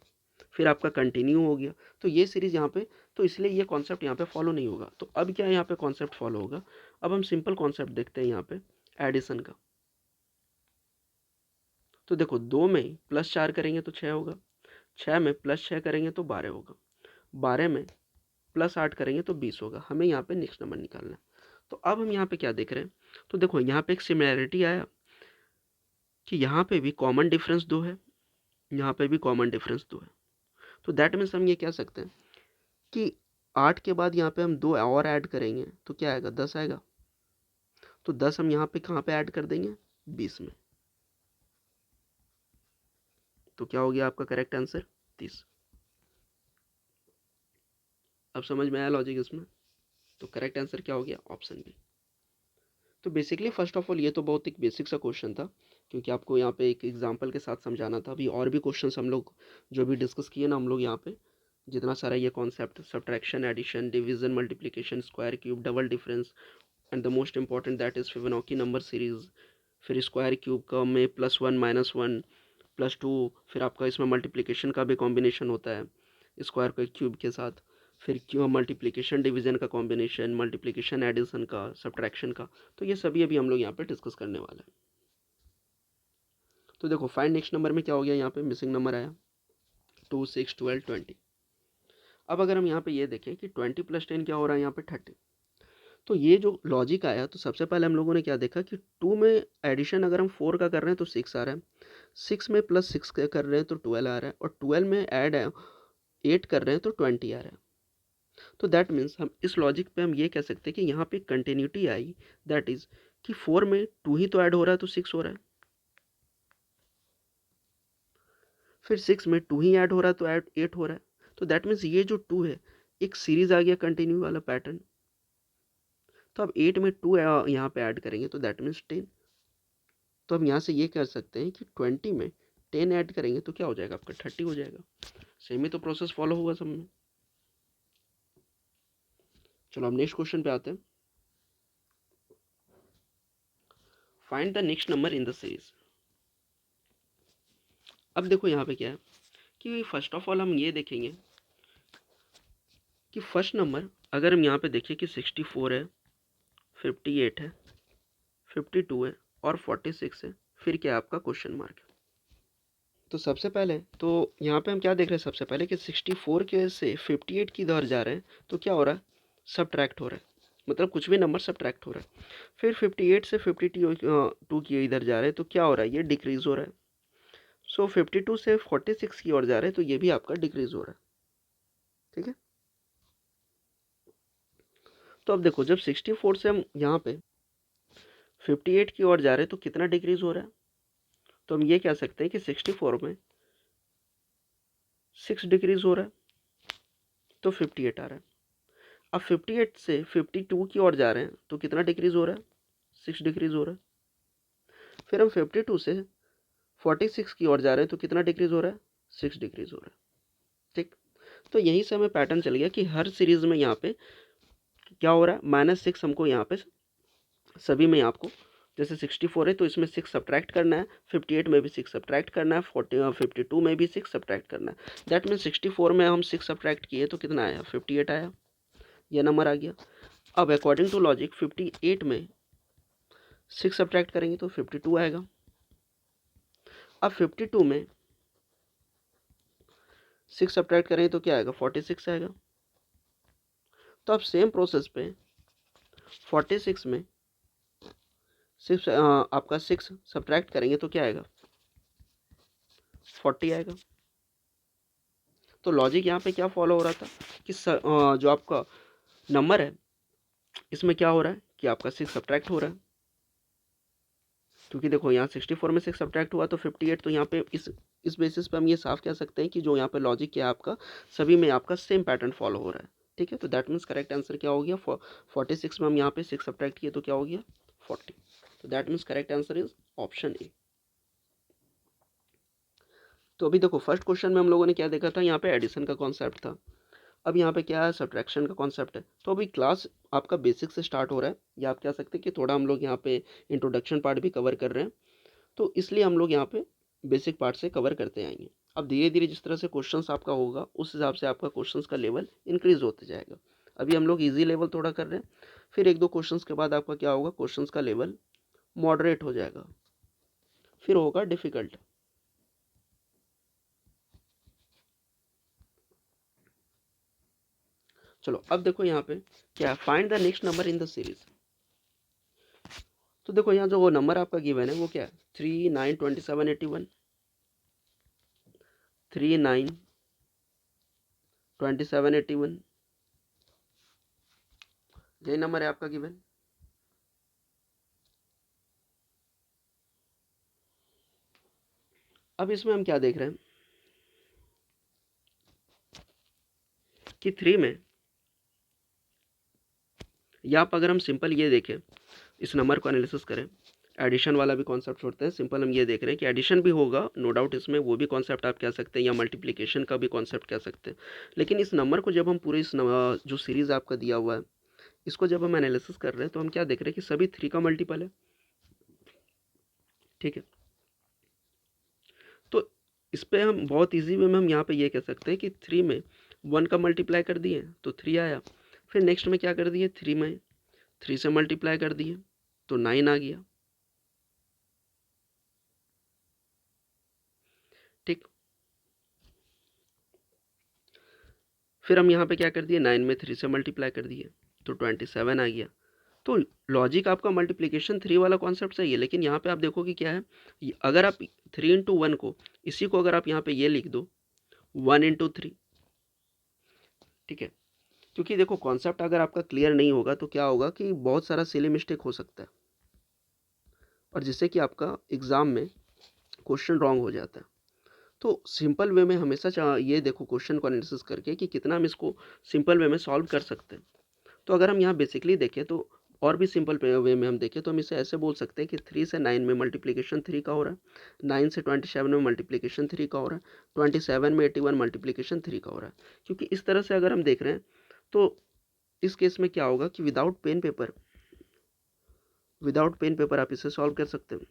फिर आपका कंटिन्यू हो गया, तो ये सीरीज यहाँ पे, तो इसलिए ये कॉन्सेप्ट यहाँ पे फॉलो नहीं होगा। तो अब क्या यहाँ पे कॉन्सेप्ट फॉलो होगा, अब हम सिंपल कॉन्सेप्ट देखते हैं यहाँ पे एडिशन का। तो देखो 2 में +4 करेंगे तो 6 होगा, 6 में +6 करेंगे तो 12 होगा, 12 में +8 करेंगे तो 20 होगा। हमें यहाँ पे नेक्स्ट नंबर निकालना है। तो अब हम यहाँ पे क्या देख रहे हैं, तो देखो यहाँ पे एक सिमिलैरिटी आया कि यहाँ पे भी कॉमन डिफरेंस 2 है, यहाँ पे भी कॉमन डिफरेंस 2 है। तो दैट मीन्स हम ये कह सकते हैं कि 8 के बाद यहाँ पे हम 2 और ऐड करेंगे तो क्या आएगा, 10 आएगा। तो 10 हम यहाँ पे कहाँ पे ऐड कर देंगे, 20 में। तो क्या हो गया आपका करेक्ट आंसर, 30। अब समझ में आया लॉजिक इसमें। तो करेक्ट आंसर क्या हो गया, ऑप्शन बी। तो बेसिकली फर्स्ट ऑफ ऑल ये तो बहुत एक बेसिक सा क्वेश्चन था, क्योंकि आपको यहाँ पे एक एग्जांपल के साथ समझाना था। अभी और भी क्वेश्चंस हम लोग जो भी डिस्कस किए ना हम लोग यहाँ पे, जितना सारा ये concept subtraction, addition, division, multiplication, square cube, double difference and the most important that is Fibonacci number series, फिर स्क्वायर क्यूब का में +1 -1 +2, फिर आपका इसमें मल्टीप्लिकेशन का भी कॉम्बिनेशन होता है स्क्वायर को एक क्यूब के साथ, फिर क्यों मल्टीप्लिकेशन डिवीजन का कॉम्बिनेशन, मल्टीप्लिकेशन एडिशन का, सब्ट्रैक्शन का। तो ये सभी अभी हम लोग यहाँ पे डिस्कस करने वाले हैं। तो देखो फाइंड नेक्स्ट नंबर में क्या हो गया, यहाँ पे मिसिंग नंबर आया 2, 6, 12, 20। अब अगर हम यहाँ पे ये देखें कि 20 + 10 क्या हो रहा है, यहाँ पे 30। तो ये जो लॉजिक आया, तो सबसे पहले हम लोगों ने क्या देखा कि 2 में एडिशन अगर हम 4 का कर रहे हैं तो 6 आ रहा है, 6 में +6 का कर रहे हैं तो 12 आ रहा है, और 12 में ऐड 8 कर रहे हैं तो 20 आ रहा है। तो दैट मीन्स हम इस लॉजिक पे हम ये कह सकते हैं कि यहाँ पे कंटिन्यूटी आई, दैट इज कि 4 में 2 ही तो ऐड हो रहा है तो 6 हो रहा है, फिर 6 में 2 ही ऐड हो रहा है तो 8 हो रहा है। तो दैट मीन्स ये जो 2 है एक सीरीज आ गया कंटिन्यू वाला पैटर्न। तो अब 8 में 2 यहाँ पे ऐड करेंगे तो दैट मीन्स 10। तो हम यहाँ से ये कर सकते हैं कि 20 में 10 ऐड करेंगे तो क्या हो जाएगा आपका 30 हो जाएगा। सेम ही तो प्रोसेस फॉलो होगा सब में। चलो अब नेक्स्ट क्वेश्चन पे आते हैं। Find the next number in the series. अब देखो यहाँ पे क्या है कि फर्स्ट ऑफ ऑल हम ये देखेंगे कि फर्स्ट नंबर अगर हम यहाँ पे देखें कि 64 है, 58 है, 52 है और 46 है, फिर क्या है आपका क्वेश्चन मार्क है। तो सबसे पहले तो यहाँ पे हम क्या देख रहे हैं, सबसे पहले कि 64 के से 58 की दर जा रहे हैं तो क्या हो रहा है, सब्ट्रैक्ट हो रहा है, मतलब कुछ भी नंबर सब्ट्रैक्ट हो रहा है। फिर 58 से 52 की इधर जा रहे हैं तो क्या हो रहा है, ये डिक्रीज हो रहा है। सो 52 से 46 की ओर जा रहे हैं तो ये भी आपका डिक्रीज हो रहा है। ठीक है, तो अब देखो जब 64 से हम यहाँ पे 58 की ओर जा रहे हैं तो कितना डिक्रीज हो रहा है, तो हम ये कह सकते हैं कि 64 में 6 डिक्रीज हो रहा है तो 58 आ रहा है। अब 58 से 52 की ओर जा रहे हैं तो कितना डिक्रीज हो रहा है, 6 डिक्रीज हो रहा है। फिर हम 52 से 46 की ओर जा रहे हैं तो कितना डिक्रीज हो रहा है, 6 डिक्रीज हो रहा है। ठीक, तो यहीं से हमें पैटर्न चल गया कि हर सीरीज में यहाँ पे क्या हो रहा है, -6 हमको यहाँ पे सभी में आपको, जैसे 64 है तो इसमें 6 सब्ट्रैक्ट करना है, 58 में भी 6 सब्ट्रैक्ट करना है, 52 में भी 6 सब्ट्रैक्ट करना है। दैट मीन 64 में हम 6 सब्ट्रैक्ट किए तो कितना आया, 58 आया, यह नंबर आ गया। अब अकॉर्डिंग टू लॉजिक 58 में 6 सब्ट्रैक्ट करेंगे तो 52 आएगा। अब 52 में 6 सब्ट्रैक्ट करेंगे तो क्या आएगा, 46 आएगा। तो अब सेम प्रोसेस पे 46 में सिर्फ आपका 6 सब्ट्रैक्ट करेंगे तो क्या आएगा, 40 आएगा। तो लॉजिक यहाँ पे क्या फॉलो हो रहा था कि जो आपका नंबर है इसमें क्या हो रहा है कि आपका 6 सब्ट्रैक्ट हो रहा है, क्योंकि देखो यहाँ 64 में 6 सब्ट्रैक्ट हुआ तो 58, तो यहाँ पे इस बेसिस पे हम ये साफ कह सकते हैं कि जो यहाँ पे लॉजिक क्या है आपका, सभी में आपका सेम पैटर्न फॉलो हो रहा है। ठीक है, तो दैट मीन्स करेक्ट आंसर क्या हो गया, 46 में हम यहाँ पे 6 सब्ट्रैक्ट किए तो क्या हो गया, 40। तो that means correct answer is option A. तो अभी देखो फर्स्ट क्वेश्चन में हम लोगों ने क्या देखा था, यहाँ पे एडिशन का कॉन्सेप्ट था। अब यहाँ पे क्या है, सब्ट्रैक्शन का कॉन्सेप्ट है। तो अभी क्लास आपका बेसिक से स्टार्ट हो रहा है, या आप कह सकते हैं कि थोड़ा हम लोग यहाँ पे इंट्रोडक्शन पार्ट भी कवर कर रहे हैं, तो इसलिए हम लोग यहाँ पे बेसिक पार्ट से कवर करते आएंगे। अब धीरे धीरे जिस तरह से क्वेश्चंस आपका होगा उस हिसाब से आपका क्वेश्चंस का लेवल इंक्रीज होते जाएगा। अभी हम लोग इजी लेवल थोड़ा कर रहे हैं, फिर एक दो क्वेश्चंस के बाद आपका क्या होगा, क्वेश्चंस का लेवल मॉडरेट हो जाएगा, फिर होगा डिफिकल्ट। चलो अब देखो यहाँ पे क्या, find the next number in the series. तो देखो यहाँ जो वो नंबर आपका गिवन है वो क्या है, 3 9 27 81, 3 9 27 81, यही नंबर है आपका गिवन। अब इसमें हम क्या देख रहे हैं कि 3 में, या आप अगर हम सिंपल ये देखें, इस नंबर को एनालिसिस करें, एडिशन वाला भी कॉन्सेप्ट छोड़ते हैं, सिंपल हम ये देख रहे हैं कि एडिशन भी होगा नो डाउट इसमें, वो भी कॉन्सेप्ट आप कह सकते हैं, या मल्टीप्लिकेशन का भी कॉन्सेप्ट कह सकते हैं। लेकिन इस नंबर को जब हम पूरे इस जो सीरीज आपका दिया हुआ है, इसको जब हम एनालिसिस कर रहे हैं तो हम क्या देख रहे हैं कि सभी 3 का मल्टीपल है। ठीक है, तो इस पे हम बहुत इजी वे में हम यहाँ पे ये कह सकते हैं कि 3 में 1 का मल्टीप्लाई कर दिए तो 3 आया, फिर नेक्स्ट में क्या कर दिए, 3 में 3 से मल्टीप्लाई कर दिए तो 9 आ गया। ठीक, फिर हम यहाँ पे क्या कर दिए, 9 में 3 से मल्टीप्लाई कर दिए तो 27 आ गया। तो लॉजिक आपका मल्टीप्लिकेशन 3 वाला कॉन्सेप्ट सही है, लेकिन यहाँ पे आप देखो कि क्या है, अगर आप 3 इंटू 1 को, इसी को अगर आप यहाँ पे ये लिख दो 1 इंटू 3, ठीक है, क्योंकि देखो कॉन्सेप्ट अगर आपका क्लियर नहीं होगा तो क्या होगा कि बहुत सारा सिली मिस्टेक हो सकता है, और जिससे कि आपका एग्जाम में क्वेश्चन रॉन्ग हो जाता है। तो सिंपल वे में हमेशा ये देखो क्वेश्चन को एनालिसिस करके कि कितना हम इसको सिंपल वे में सॉल्व कर सकते हैं। तो अगर हम यहाँ बेसिकली देखें तो, और भी सिंपल वे में हम देखें तो हम इसे ऐसे बोल सकते हैं कि 3 से 9 में मल्टीप्लिकेशन 3 का हो रहा है, 9 से 27 में मल्टीप्लिकेशन 3 का हो रहा है, 27 में 81 मल्टीप्लिकेशन 3 का हो रहा है। क्योंकि इस तरह से अगर हम देख रहे हैं तो इस केस में क्या होगा कि विदाउट पेन पेपर आप इसे सॉल्व कर सकते हैं।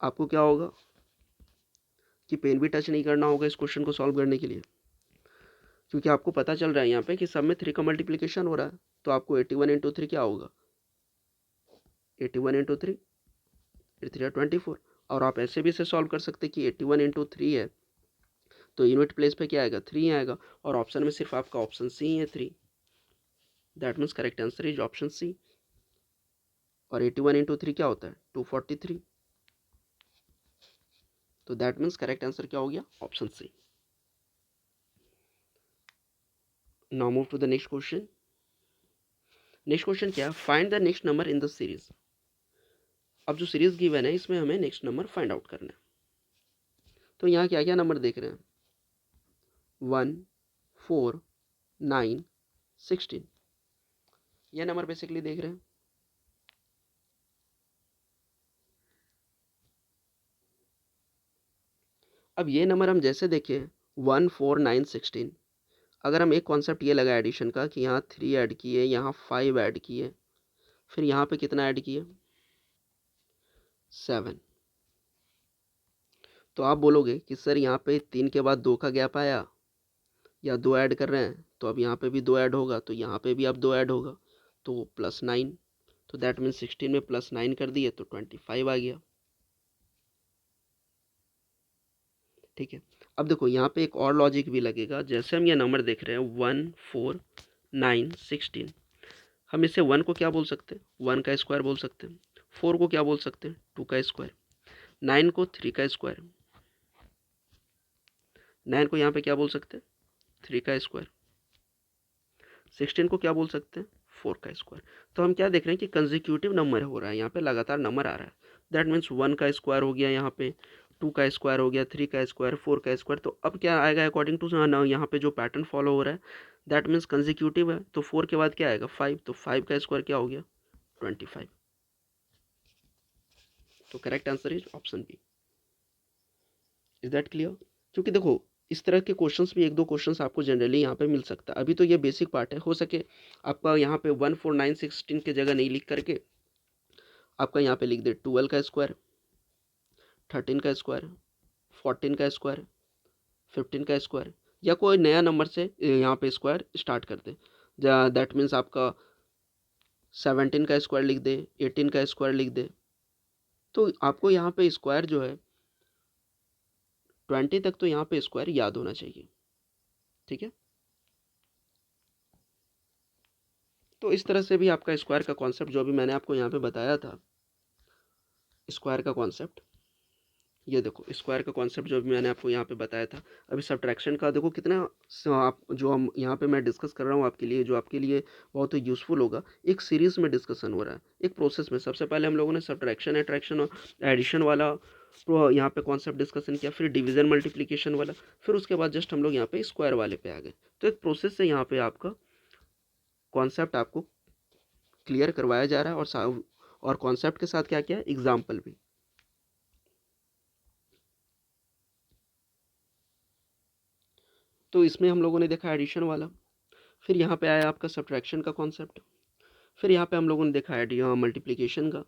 आपको क्या होगा कि पेन भी टच नहीं करना होगा इस क्वेश्चन को सॉल्व करने के लिए, क्योंकि आपको पता चल रहा है यहाँ पे कि सब में 3 का मल्टीप्लिकेशन हो रहा है। तो आपको 81 इंटू 3 क्या होगा, 81 इंटू 3, 24। और आप ऐसे भी इसे सॉल्व कर सकते हैं कि 81 इंटू 3 है तो यूनिट प्लेस पे क्या आएगा, 3 आएगा, और ऑप्शन में सिर्फ आपका ऑप्शन सी है 3, that means correct answer is option C. और 81 इंटू 3 क्या होता है, 243, तो दैट मीन्स करेक्ट आंसर क्या हो गया, option C. Now move to the next question. Next question क्या है, find the next number in the series. अब जो सीरीज गिवन है इसमें हमें नेक्स्ट नंबर फाइंड आउट करना है। तो यहाँ क्या क्या नंबर देख रहे हैं, 1 4 9 16, ये नंबर बेसिकली देख रहे हैं। अब ये नंबर हम जैसे देखें 1 4 9 16, अगर हम एक कॉन्सेप्ट ये लगा एडिशन का कि यहाँ 3 ऐड किए, यहाँ 5 ऐड किए, फिर यहाँ पे कितना ऐड किए, 7, तो आप बोलोगे कि सर यहाँ पे 3 के बाद 2 का गैप आया, या 2 ऐड कर रहे हैं तो अब यहाँ पे भी 2 ऐड होगा, तो यहाँ पे भी अब 2 ऐड होगा, तो +9, तो दैट मीन्स 16 में +9 कर दिए तो 25 आ गया। ठीक है, अब देखो यहाँ पे एक और लॉजिक भी लगेगा, जैसे हम ये नंबर देख रहे हैं 1 4 9 16, हम इसे 1 को क्या बोल सकते हैं, 1 का स्क्वायर बोल सकते हैं, 4 को क्या बोल सकते हैं, 2 का स्क्वायर, 9 को 3 का स्क्वायर, 9 को यहाँ पे क्या बोल सकते हैं, 3 का स्क्वायर, 16 को क्या बोल सकते हैं, 4 का स्क्वायर। तो हम क्या देख रहे हैं कि कंसेक्यूटिव नंबर हो रहा है, यहाँ पे लगातार नंबर आ रहा है, दैट मीन्स 1 का स्क्वायर हो गया, यहाँ पे 2 का स्क्वायर हो गया, 3 का स्क्वायर, 4 का स्क्वायर। तो अब क्या आएगा अकॉर्डिंग टू यहाँ पे जो पैटर्न फॉलो हो रहा है, दैट मीन्स कंसेक्यूटिव है, तो 4 के बाद क्या आएगा 5, तो 5 का स्क्वायर क्या हो गया 25। तो correct answer is option B. Is that clear? क्योंकि देखो इस तरह के क्वेश्चंस भी 1-2 क्वेश्चंस आपको जनरली यहाँ पे मिल सकता है। अभी तो ये बेसिक पार्ट है, हो सके आपका यहाँ पे 1 4 9 16 की जगह नहीं लिख करके आपका यहाँ पे लिख दे 12 का स्क्वायर, 13 का स्क्वायर, 14 का स्क्वायर, 15 का स्क्वायर, या कोई नया नंबर से यहाँ पे स्क्वायर स्टार्ट कर दे। दैट मीन्स आपका 17 का स्क्वायर लिख दे, 18 का स्क्वायर लिख दे। तो आपको यहाँ पे स्क्वायर जो है 20 तक तो यहाँ पे स्क्वायर याद होना चाहिए, ठीक है। तो इस तरह से भी आपका स्क्वायर का कॉन्सेप्ट जो भी मैंने आपको यहाँ पे बताया था, स्क्वायर का कॉन्सेप्ट, ये देखो स्क्वायर का कॉन्सेप्ट जो भी मैंने आपको यहाँ पे बताया था। अभी सब्ट्रैक्शन का देखो कितना आप जो हम यहाँ पे मैं डिस्कस कर रहा हूँ आपके लिए, जो आपके लिए बहुत ही यूज़फुल होगा। एक सीरीज़ में डिस्कशन हो रहा है, एक प्रोसेस में। सबसे पहले हम लोगों ने सब्ट्रैक्शन, एट्रैक्शन और एडिशन वाला यहाँ पे कॉन्सेप्ट डिस्कशन किया, फिर डिवीज़न मल्टीप्लिकेशन वाला, फिर उसके बाद जस्ट हम लोग यहाँ पे स्क्वायर वाले पे आ गए। तो एक प्रोसेस से यहाँ पे आपका कॉन्सेप्ट आपको क्लियर करवाया जा रहा है, और कॉन्सेप्ट के साथ क्या क्या है, एग्जाम्पल भी। तो इसमें हम लोगों ने देखा एडिशन वाला, फिर यहाँ पे आया आपका सब्ट्रैक्शन का कॉन्सेप्ट, फिर यहाँ पे हम लोगों ने देखा मल्टीप्लिकेशन का,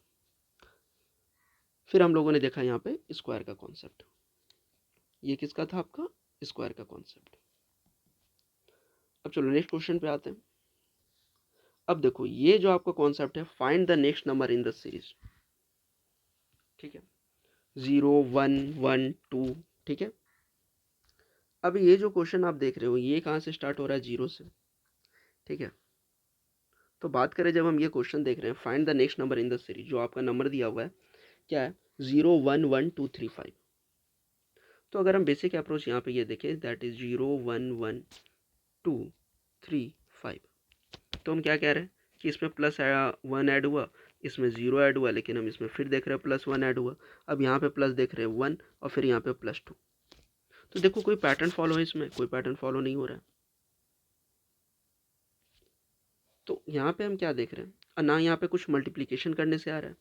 फिर हम लोगों ने देखा यहाँ पे स्क्वायर का कॉन्सेप्ट। ये किसका था, आपका स्क्वायर का कॉन्सेप्ट। अब चलो नेक्स्ट क्वेश्चन पे आते हैं। अब देखो ये जो आपका कॉन्सेप्ट है, find the next number in the series, ठीक है, 0 1 1 2, ठीक है। अब ये जो क्वेश्चन आप देख रहे हो, ये कहाँ से स्टार्ट हो रहा है, 0 से, ठीक है। तो बात करें जब हम ये क्वेश्चन देख रहे हैं, find the next number in the series, जो आपका नंबर दिया हुआ है क्या है, 0 1 1 2 3 5। तो अगर हम बेसिक अप्रोच यहाँ पे ये देखें, दैट इज 0 1 1 2 3 5, तो हम क्या कह रहे हैं कि इसमें प्लस 1 ऐड हुआ, इसमें 0 ऐड हुआ, लेकिन हम इसमें फिर देख रहे हैं प्लस 1 ऐड हुआ। अब यहाँ पे प्लस देख रहे हैं 1, और फिर यहाँ पे प्लस 2। तो देखो कोई पैटर्न फॉलो है इसमें, कोई पैटर्न फॉलो नहीं हो रहा है। तो यहाँ पे हम क्या देख रहे हैं, और ना यहाँ पे कुछ मल्टीप्लिकेशन करने से आ रहा है।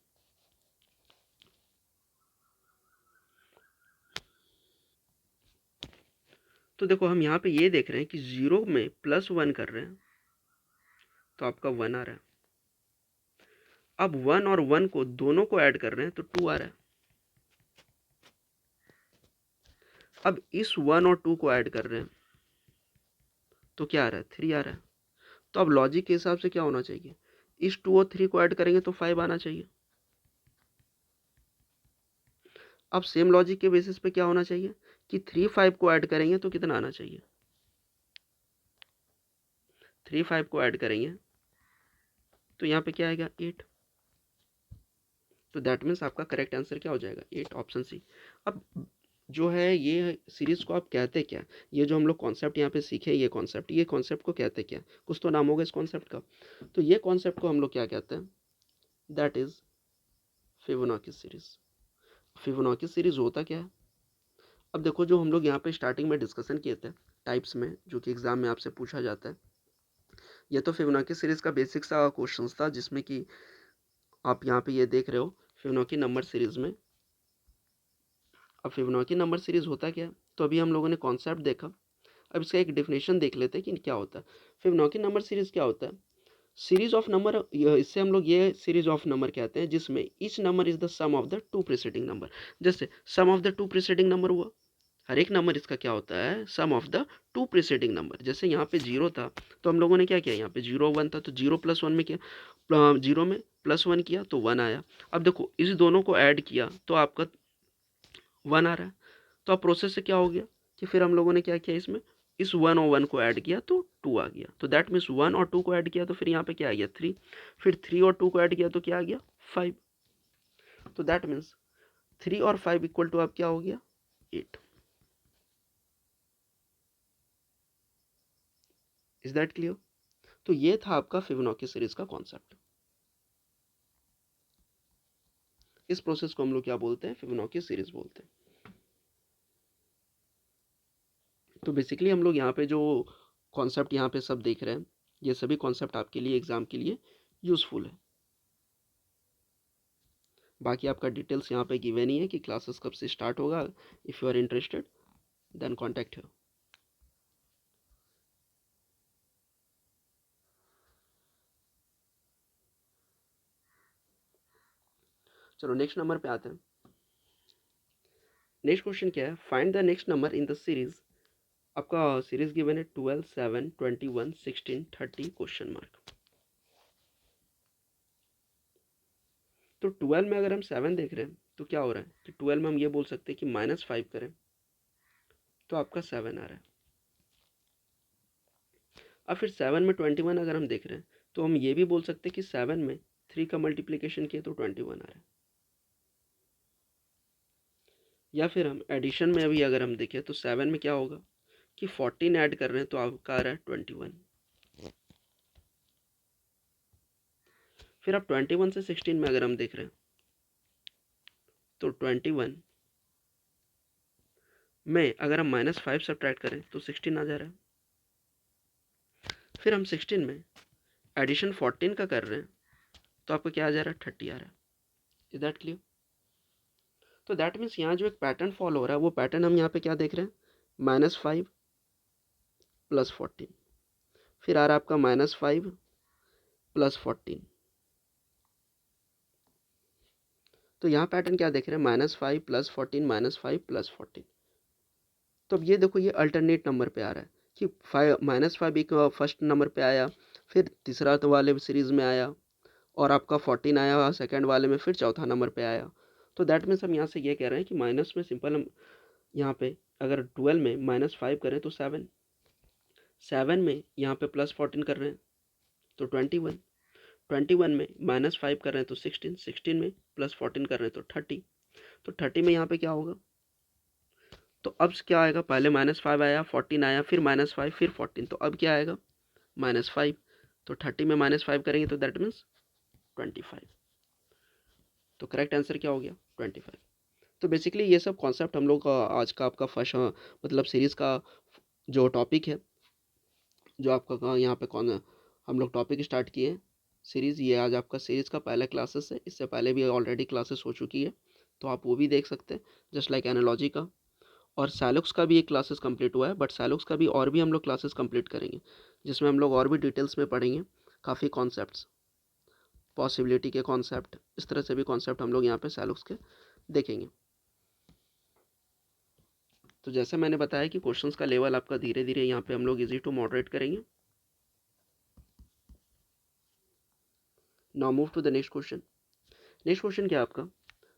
तो देखो हम यहाँ पे ये देख रहे हैं कि 0 में प्लस 1 कर रहे हैं, तो आपका 1 आ रहा है। अब 1 और 1 को दोनों को ऐड कर रहे हैं, तो 2 आ रहा है। अब इस 1 और 2 को ऐड कर रहे हैं, तो क्या आ रहा है, 3 आ रहा है। तो अब लॉजिक के हिसाब से क्या होना चाहिए, इस 2 और 3 को ऐड करेंगे तो 5 आना चाहिए। अब सेम लॉजिक के बेसिस पे क्या होना चाहिए कि 3 5 को ऐड करेंगे तो कितना आना चाहिए, 3 5 को ऐड करेंगे तो यहाँ पे क्या आएगा, 8। तो दैट मीन्स आपका करेक्ट आंसर क्या हो जाएगा, 8, ऑप्शन सी। अब जो है ये सीरीज को आप कहते क्या, ये जो हम लोग कॉन्सेप्ट यहाँ पे सीखे, ये कॉन्सेप्ट को कहते क्या, कुछ तो नाम होगा इस कॉन्सेप्ट का। तो ये कॉन्सेप्ट को हम लोग क्या कहते हैं, that is Fibonacci series. Fibonacci series होता क्या है, अब देखो जो हम लोग यहाँ पे स्टार्टिंग में डिस्कशन किए थे टाइप्स में, जो कि एग्जाम में आपसे पूछा जाता है, ये तो फिबोनाची सीरीज का बेसिक सा क्वेश्चन था, जिसमें कि आप यहाँ पे ये देख रहे हो फिबोनाची नंबर सीरीज में। अब फिबोनाची नंबर सीरीज होता क्या है, तो अभी हम लोगों ने कॉन्सेप्ट देखा, अब इसका एक डेफिनेशन देख लेते हैं कि क्या होता है। फिबोनाची नंबर सीरीज क्या होता है, सीरीज ऑफ नंबर, इससे हम लोग ये सीरीज ऑफ नंबर कहते हैं जिसमें each number is the sum of the two preceding number. जैसे sum of the two preceding number हुआ, हर एक नंबर इसका क्या होता है, sum of the two preceding number. जैसे यहाँ पे 0 था, तो हम लोगों ने क्या किया, यहाँ पे 0 1 था तो 0 प्लस 1 में किया, 0 में प्लस 1 किया तो 1 आया। अब देखो इस दोनों को ऐड किया तो आपका 1 आ रहा है। तो अब प्रोसेस से क्या हो गया कि फिर हम लोगों ने क्या किया, इसमें इस 1 और 1 को ऐड किया तो 2 आ गया। तो दैट मीन्स 1 और 2 को ऐड किया तो फिर यहाँ पे क्या आ गया, 3। फिर 3 और 2 को ऐड किया तो क्या आ गया, 5। तो दैट मीन्स 3 और 5 इक्वल टू अब क्या हो गया, 8। Is that clear. तो ये था आपका फिबोनाची सीरीज का कॉन्सेप्ट। इस प्रोसेस को हम लोग क्या बोलते हैं, फिबोनाची सीरीज बोलते हैं। तो बेसिकली हम लोग यहाँ पे जो कॉन्सेप्ट यहाँ पे सब देख रहे हैं, ये सभी कॉन्सेप्ट आपके लिए एग्जाम के लिए यूजफुल है। बाकी आपका डिटेल्स यहाँ पे गिवन ही है कि क्लासेस कब से स्टार्ट होगा। If you are interested then contact here. चलो नेक्स्ट नंबर पे आते हैं। नेक्स्ट क्वेश्चन क्या है, find the next number in the series. आपका सीरीज गिवन है 12, 7, 21, 16, 30 क्वेश्चन मार्क। तो 12 में अगर हम 7 देख रहे हैं तो क्या हो रहा है कि 12 में हम ये बोल सकते हैं कि -5 करें तो आपका 7 आ रहा है। अब फिर 7 में 21 अगर हम देख रहे हैं तो हम ये भी बोल सकते हैं कि 7 में 3 का मल्टीप्लिकेशन किए तो 21 आ रहा है। या फिर हम एडिशन में अभी अगर हम देखें तो 7 में क्या होगा कि 14 ऐड कर रहे हैं तो आपका आ रहा है 21। फिर आप 21 से 16 में अगर हम देख रहे हैं तो 21 में अगर हम -5 सब्ट्रैक्ट करें तो 16 आ जा रहा है। फिर हम 16 में एडिशन 14 का कर रहे हैं तो आपका क्या आ जा रहा है 30 आ रहा है। Is that clear? तो दैट मीन्स यहाँ जो एक पैटर्न फॉलो हो रहा है वो पैटर्न हम यहाँ पे क्या देख रहे हैं, -5 + 14, फिर आ रहा है आपका -5 + 14। तो यहाँ पैटर्न क्या देख रहे हैं, -5 + 14 -5 + 14। तो अब ये देखो ये अल्टरनेट नंबर पे आ रहा है कि -5 एक फर्स्ट नंबर पे आया, फिर तीसरा तो वाले सीरीज में आया और आपका 14 आया सेकंड वाले में, फिर चौथा नंबर पे आया। तो दैट मीन्स हम यहाँ से ये कह रहे हैं कि माइनस में सिंपल हम यहाँ पे अगर 12 में -5 करें तो 7, 7 में यहाँ पे +14 कर रहे हैं तो 21, 21 में -5 कर रहे हैं तो 16, 16 में +14 कर रहे हैं तो 30, तो 30 में यहाँ पे क्या होगा, तो अब क्या आएगा, पहले -5 आया, 14 आया, फिर -5, फिर 14, तो अब क्या आएगा -5, तो 30 में -5 करेंगे तो दैट मीन्स 25। तो करेक्ट आंसर क्या हो गया 25। तो बेसिकली ये सब कॉन्सेप्ट हम लोग आज का आपका फर्स्ट मतलब सीरीज़ का जो टॉपिक है, जो आपका यहाँ पे कौन हम लोग टॉपिक स्टार्ट किए हैं सीरीज़, ये आज आपका सीरीज़ का पहला क्लासेस है। इससे पहले भी ऑलरेडी क्लासेस हो चुकी है तो आप वो भी देख सकते हैं, जस्ट लाइक एनालॉजी का। और सैलुक्स का भी एक क्लासेस कंप्लीट हुआ है, बट सैलुक्स का भी और भी हम लोग क्लासेस कंप्लीट करेंगे जिसमें हम लोग और भी डिटेल्स में पढ़ेंगे काफ़ी कॉन्सेप्ट्स, पॉसिबिलिटी के कॉन्सेप्ट, इस तरह से भी कॉन्सेप्ट हम लोग यहाँ पे सैलुक्स के देखेंगे। तो जैसे मैंने बताया कि क्वेश्चंस का लेवल आपका धीरे धीरे यहाँ पे हम लोग इजी टू मॉडरेट करेंगे। Now move to the next question. Next question क्या है आपका,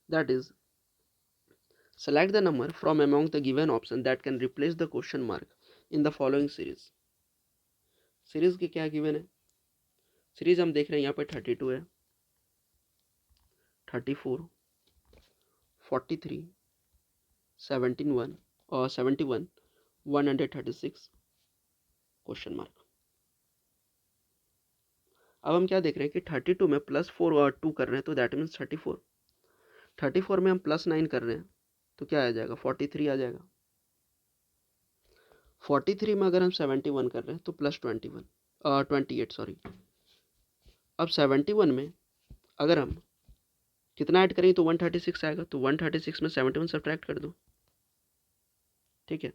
that is select the number from among the given option that can replace the question mark in the following series. Series के क्या गिवन है, सीरीज हम देख रहे हैं यहाँ पे 32 है, 34, 43, 71 और 71, 136 क्वेश्चन मार्क। अब हम क्या देख रहे हैं कि 32 में +4 और 2 कर रहे हैं तो दैट मीन्स 34, 34 में हम +9 कर रहे हैं तो क्या आ जाएगा 43 आ जाएगा, 43 में अगर हम 71 कर रहे हैं तो +21 28 सॉरी। अब 71 में अगर हम कितना ऐड करेंगे तो 136 आएगा, तो 136 में 71 सब्ट्रैक्ट कर दो, ठीक है,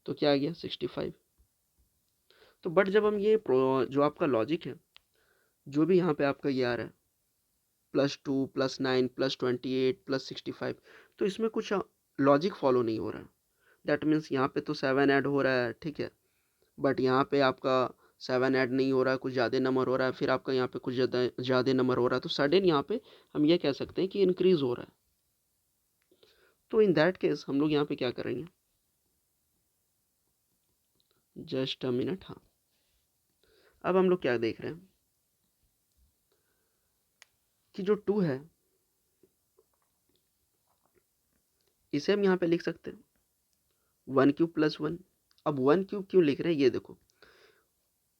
तो क्या आ गया 65। तो बट जब हम ये जो आपका लॉजिक है, जो भी यहाँ पे आपका ये आ रहा है +2 +9 +28 +65, तो इसमें कुछ लॉजिक फॉलो नहीं हो रहा है। दैट मीन्स यहाँ पे तो 7 ऐड हो रहा है, ठीक है, बट यहाँ पे आपका 7 ऐड नहीं हो रहा है, कुछ ज़्यादा नंबर हो रहा है, फिर आपका यहाँ पे कुछ ज़्यादा नंबर हो रहा है, तो सडन यहाँ पे हम ये कह सकते हैं कि इंक्रीज हो रहा है। तो इन दैट केस हम लोग यहाँ पे क्या करेंगे, जस्ट अ मिनट, हाँ अब हम लोग क्या देख रहे हैं कि जो 2 है इसे हम यहाँ पे लिख सकते हैं 1³ + 1। अब 1³ क्यों लिख रहे हैं ये देखो,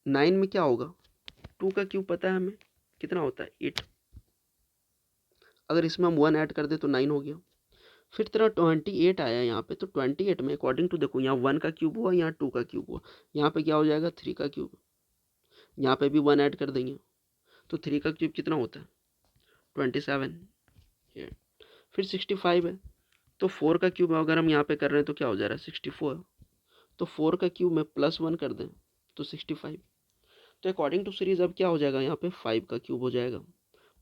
9 में क्या होगा, 2 का क्यूब पता है हमें कितना होता है 8, अगर इसमें हम 1 ऐड कर दे तो 9 हो गया। फिर तेरा 28 आया यहाँ पे, तो 28 में अकॉर्डिंग टू देखो यहाँ 1 का क्यूब हुआ, यहाँ 2 का क्यूब हुआ, यहाँ पे क्या हो जाएगा 3 का क्यूब, यहाँ पे भी 1 ऐड कर देंगे तो 3 का क्यूब कितना होता है 27। फिर 65 है तो 4 का क्यूब अगर हम यहाँ पे कर रहे हैं तो क्या हो जा रहा है 64, तो 4 का क्यूब में +1 कर दें तो 65। तो अकॉर्डिंग टू सीरीज अब क्या हो जाएगा यहाँ पे 5 का क्यूब हो जाएगा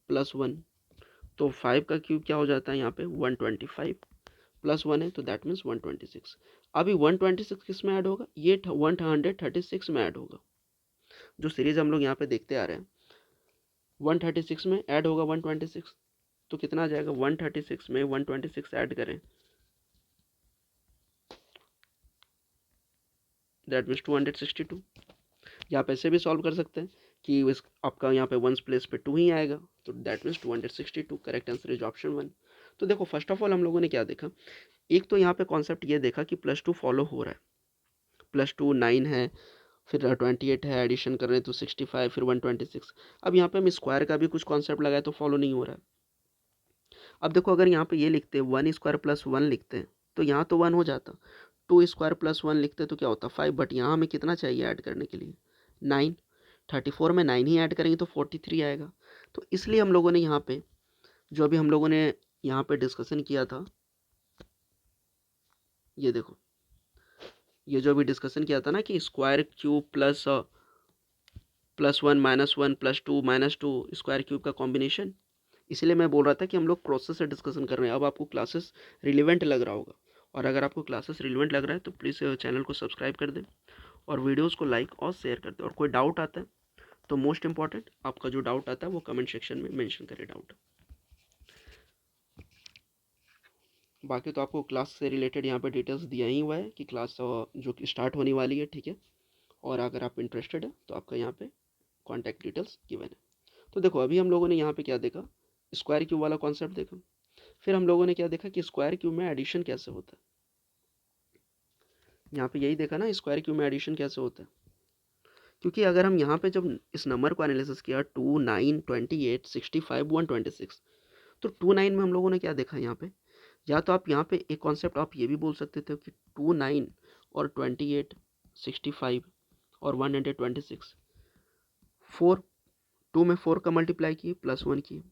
+1, तो 5 का क्यूब क्या हो जाता है यहाँ पे 125 प्लस 1 है तो दैट मीन्स 126। अभी 126 किस में ऐड होगा, ये 136 में ऐड होगा। जो सीरीज हम लोग यहाँ पे देखते आ रहे हैं 136 में ऐड होगा 126, तो कितना आ जाएगा 136 में 126 ऐड करें दैट मीन्स 262। या आप ऐसे भी सॉल्व कर सकते हैं कि इस आपका यहाँ पे वंस प्लेस पे 2 ही आएगा, तो that means 262। Correct answer is option 1। तो देखो फर्स्ट ऑफ ऑल हम लोगों ने क्या देखा, एक तो यहाँ पे कॉन्सेप्ट ये देखा कि +2 फॉलो हो रहा है, +2 9 है, फिर 28 है, एडिशन कर रहे हैं तो 65, फिर 126। अब यहाँ पे हम स्क्वायर का भी कुछ कॉन्सेप्ट लगाए तो फॉलो नहीं हो रहा है। अब देखो अगर यहाँ पे ये लिखते हैं 1 स्क्वायर प्लस 1 लिखते हैं तो यहाँ तो 1 हो जाता, 2 स्क्वायर प्लस 1 लिखते तो क्या होता 5, बट यहाँ हमें कितना चाहिए ऐड करने के लिए 9, 34 में 9 ही ऐड करेंगे तो 43 आएगा। तो इसलिए हम लोगों ने यहाँ पे जो अभी हम लोगों ने यहाँ पे डिस्कशन किया था, ये देखो ये जो अभी डिस्कशन किया था ना कि स्क्वायर क्यूब +1 -1 +2 -2 स्क्वायर क्यूब का कॉम्बिनेशन, इसलिए मैं बोल रहा था कि हम लोग प्रोसेस से डिस्कशन कर रहे हैं। अब आपको क्लासेस रिलेवेंट लग रहा होगा, और अगर आपको क्लासेस रिलेवेंट लग रहा है तो प्लीज़ चैनल को सब्सक्राइब कर दें और वीडियोस को लाइक और शेयर कर दें। और कोई डाउट आता है तो मोस्ट इंपॉर्टेंट आपका जो डाउट आता है वो कमेंट सेक्शन में मेंशन करें डाउट। बाकी तो आपको क्लास से रिलेटेड यहाँ पे डिटेल्स दिया ही हुआ है कि क्लास जो कि स्टार्ट होने वाली है, ठीक है। और अगर आप इंटरेस्टेड है तो आपका यहाँ पे कॉन्टैक्ट डिटेल्स गिवन है। तो देखो अभी हम लोगों ने यहाँ पे क्या देखा, स्क्वायर क्यूब वाला कॉन्सेप्ट देखा। फिर हम लोगों ने क्या देखा कि स्क्वायर क्यूब में एडिशन कैसे होता है। यहाँ पे यही देखा ना स्क्वायर क्यूब में एडिशन कैसे होता है, क्योंकि अगर हम यहाँ पे जब इस नंबर को एनालिसिस किया 2 9 28 65 126, तो 2 9 में हम लोगों ने क्या देखा यहाँ पे, या तो आप यहाँ पे एक कॉन्सेप्ट आप ये भी बोल सकते थे कि 2 9 और 28 65 और 126 4, 2 में 4 का मल्टीप्लाई किए +1 किए,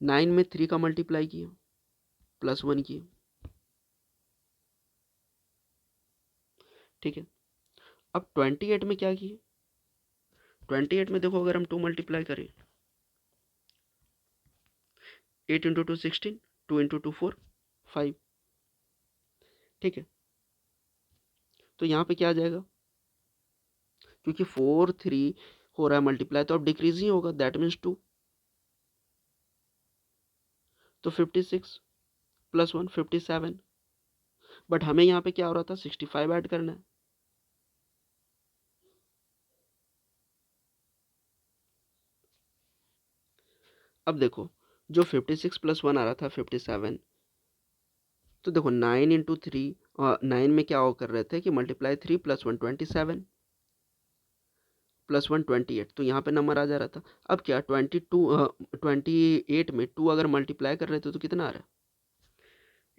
9 में 3 का मल्टीप्लाई किए +1 किए, ठीक है। अब 28 में क्या किए, 28 में देखो अगर हम 2 मल्टीप्लाई करें 8 × 2 16, 2 × 2 4 5, ठीक है। तो यहाँ पे क्या आ जाएगा, क्योंकि 4 3 हो रहा है मल्टीप्लाई तो अब डिक्रीज ही होगा, दैट मीन्स 2, तो 56 + 1 57, बट हमें यहाँ पे क्या हो रहा था 65 ऐड करना है। अब देखो जो 56 + 1 आ रहा था 57, तो देखो 9 × 3 9 में क्या कर रहे थे कि मल्टीप्लाई 3 + 1 27 +1 28, तो यहाँ पे नंबर आ जा रहा था। अब क्या 28 में 2 अगर मल्टीप्लाई कर रहे थे तो कितना आ रहा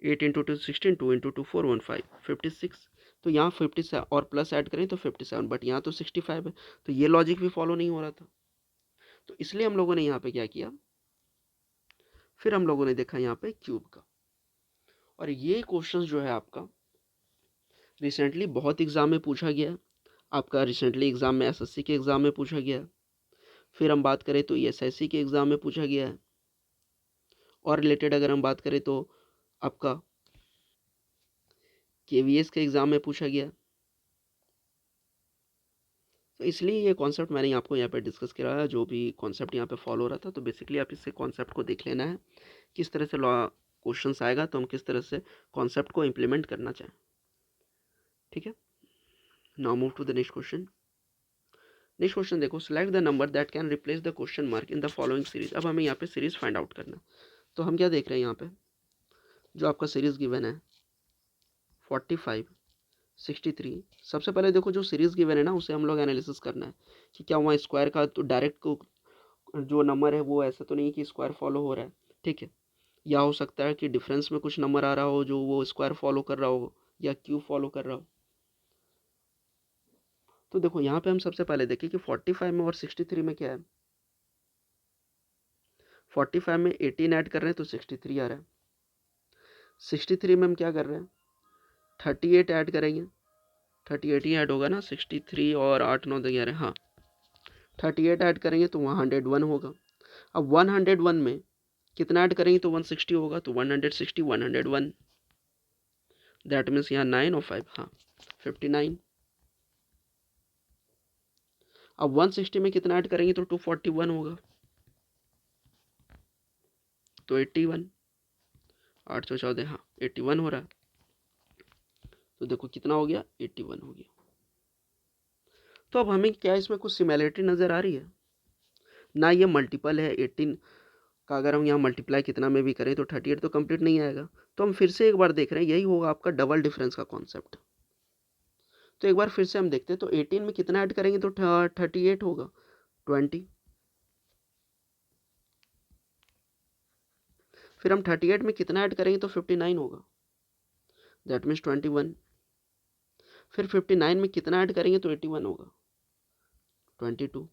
है 8 × 2 16, 2 × 2 4 15 56, तो यहाँ 57 और प्लस ऐड करें तो 57, बट यहाँ तो 65 है, तो ये लॉजिक भी फॉलो नहीं हो रहा था। तो इसलिए हम लोगों ने यहाँ पे क्या किया, फिर हम लोगों ने देखा यहाँ पे क्यूब का। और ये क्वेश्चन जो है आपका रिसेंटली बहुत एग्जाम में पूछा गया है। आपका रिसेंटली एग्जाम में एसएससी के एग्जाम में पूछा गया है, फिर हम बात करें तो एसआईसी के एग्जाम में पूछा गया है, और रिलेटेड अगर हम बात करें तो आपका केवीएस के एग्जाम में पूछा गया। तो इसलिए ये कॉन्सेप्ट मैंने आपको यहाँ पे डिस्कस किया है, जो भी कॉन्सेप्ट यहाँ पे फॉलो हो रहा था। तो बेसिकली आप इससे कॉन्सेप्ट को देख लेना है, किस तरह से लॉ क्वेश्चंस आएगा तो हम किस तरह से कॉन्सेप्ट को इम्प्लीमेंट करना चाहें, ठीक है। Now move to the next question. Next question देखो, select the number that can replace the question mark in the following series. अब हमें यहाँ पे सीरीज फाइंड आउट करना। तो हम क्या देख रहे हैं यहाँ पे, जो आपका सीरीज गिवन है 45 63। सबसे पहले देखो जो सीरीज गिवन है ना उसे हम लोग एनालिसिस करना है कि क्या वहाँ स्क्वायर का तो डायरेक्ट को जो नंबर है वो ऐसा तो नहीं कि स्क्वायर फॉलो हो रहा है, ठीक है। या हो सकता है कि डिफरेंस में कुछ नंबर आ रहा हो जो वो स्क्वायर फॉलो कर रहा हो या क्यूब फॉलो कर रहा हो। तो देखो यहाँ पे हम सबसे पहले देखें कि 45 में और 63 में क्या है। 45 में 18 ऐड कर रहे हैं तो 63 आ रहा है। 63 में हम क्या कर रहे हैं 38 ऐड करेंगे, 38 ही ऐड होगा ना, 63 और 8 9 11, हाँ 38 ऐड करेंगे तो वहाँ 101 होगा। अब 101 में कितना ऐड करेंगे तो 160 होगा, तो 160 101, दैट मीन्स यहाँ 9 और 5, हाँ 59। अब 160 में कितना ऐड करेंगे तो 241 होगा, तो 81, 814, हाँ 81 हो रहा है। तो देखो कितना हो गया, 81 हो गया। तो अब हमें क्या इसमें कुछ सिमिलरिटी नज़र आ रही है ना, ये मल्टीपल है 18 का, अगर हम यहाँ मल्टीप्लाई कितना में भी करें तो 38 तो कंप्लीट नहीं आएगा। तो हम फिर से एक बार देख रहे हैं, यही होगा आपका डबल डिफरेंस का कॉन्सेप्ट। तो एक बार फिर से हम देखते हैं, तो 18 में कितना ऐड करेंगे तो 38 होगा, 20। फिर हम 38 में कितना ऐड करेंगे तो 59 होगा, दैट मीन्स 21। फिर 59 में कितना ऐड करेंगे तो 81 होगा, 22।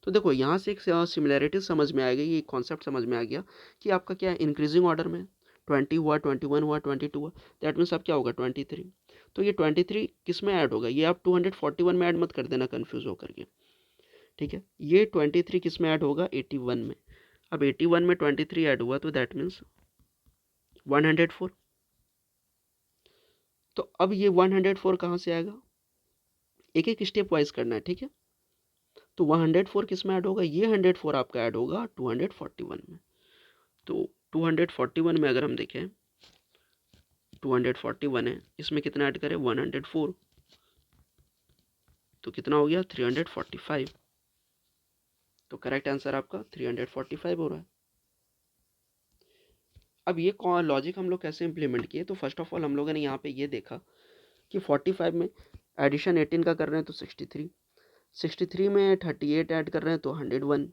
तो देखो यहाँ से एक सिमिलैरिटी समझ में आ गई, ये कॉन्सेप्ट समझ में आ गया कि आपका क्या है, इंक्रीजिंग ऑर्डर में 20 हुआ, 21 हुआ, 22 हुआ, दैट मीन्स अब क्या होगा 23। तो ये 23 किस में ऐड होगा, ये आप 241 में ऐड मत कर देना कन्फ्यूज़ होकर के, ठीक है। ये 23 किस में ऐड होगा, 81 में। अब 81 में 23 ऐड हुआ तो दैट मीन्स 104। तो अब ये 104 कहाँ से आएगा, एक एक स्टेप वाइज करना है, ठीक है। तो 104 किस में ऐड होगा, ये 104 आपका ऐड होगा 241 में। तो 241 में अगर हम देखें, 241 है, इसमें कितना ऐड करें 104, तो कितना हो गया 345। तो करेक्ट आंसर आपका 345 हो रहा है। अब ये लॉजिक हम लोग कैसे इंप्लीमेंट किए, तो फर्स्ट ऑफ ऑल हम लोगों ने यहाँ पे ये देखा कि 45 में एडिशन 18 का कर रहे हैं तो 63, 63 में 38 ऐड कर रहे हैं तो 101,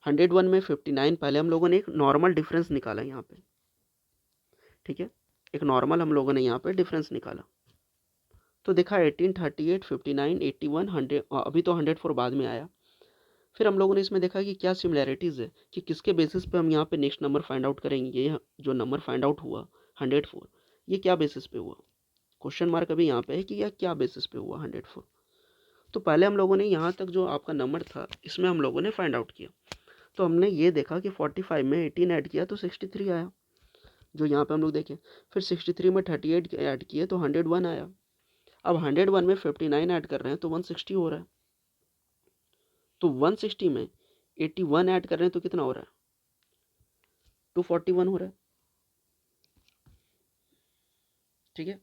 101 में 59, पहले हम लोगों ने एक नॉर्मल डिफरेंस निकाला यहाँ पे, ठीक है, एक नॉर्मल हम लोगों ने यहाँ पे डिफरेंस निकाला। तो देखा 18, 38, 59, 81, 100, अभी तो 104 बाद में आया। फिर हम लोगों ने इसमें देखा कि क्या सिमिलैरिटीज़ है, कि किसके बेसिस पे हम यहाँ पे नेक्स्ट नंबर फाइंड आउट करेंगे। ये जो नंबर फाइंड आउट हुआ 104, ये क्या बेसिस पे हुआ, क्वेश्चन मार्क अभी यहाँ पे है कि यह क्या बेसिस पे हुआ 104। तो पहले हम लोगों ने यहाँ तक जो आपका नंबर था इसमें हम लोगों ने फाइंड आउट किया। तो हमने ये देखा कि 45 में 18 ऐड किया तो 63 आया, जो यहाँ पे हम लोग देखें। फिर 63 में 38 ऐड किए तो 101 आया। अब 101 में 59 ऐड कर रहे हैं तो 160 हो रहा है। तो 160 में 81 ऐड कर रहे हैं तो कितना हो रहा है, 241 हो रहा है, ठीक है।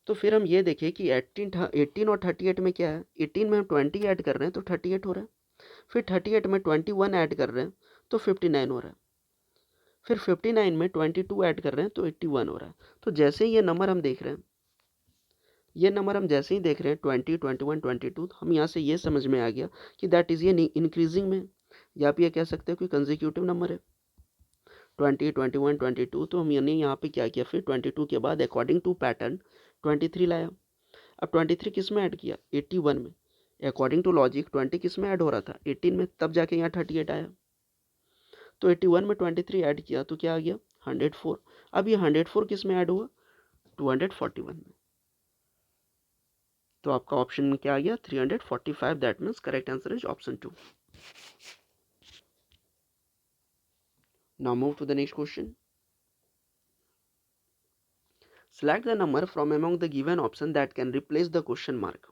तो फिर हम ये देखें कि 18 और 38 में क्या है, 18 में हम 20 ऐड कर रहे हैं तो 38 हो रहा है। फिर 38 में 21 ऐड कर रहे हैं तो 59 हो रहा है। फिर 59 में 22 ऐड कर रहे हैं तो 81 हो रहा है। तो जैसे ही ये नंबर हम देख रहे हैं, ये नंबर हम जैसे ही देख रहे हैं 20, 21, 22, हम यहाँ से ये समझ में आ गया कि दैट इज़ ये इंक्रीजिंग में, या आप ये कह सकते हो कि कंसेक्यूटिव नंबर है 20, 21, 22। तो हम यानी यहाँ पे क्या किया, फिर 22 के बाद अकॉर्डिंग टू पैटर्न 23 लाया। अब 23 किस में ऐड किया, 81 में। अकॉर्डिंग टू लॉजिक 20 किस में ऐड हो रहा था, 18 में, तब जाके यहाँ 38 आया। तो 81 में 23 ऐड किया तो क्या आ गया 104। अब ये 104 किस में ऐड हुआ, 241 में। तो आपका ऑप्शन क्या आ गया 345, that means correct answer is option 2। Now move to the next question. Select the number from among the given option that can replace the question mark.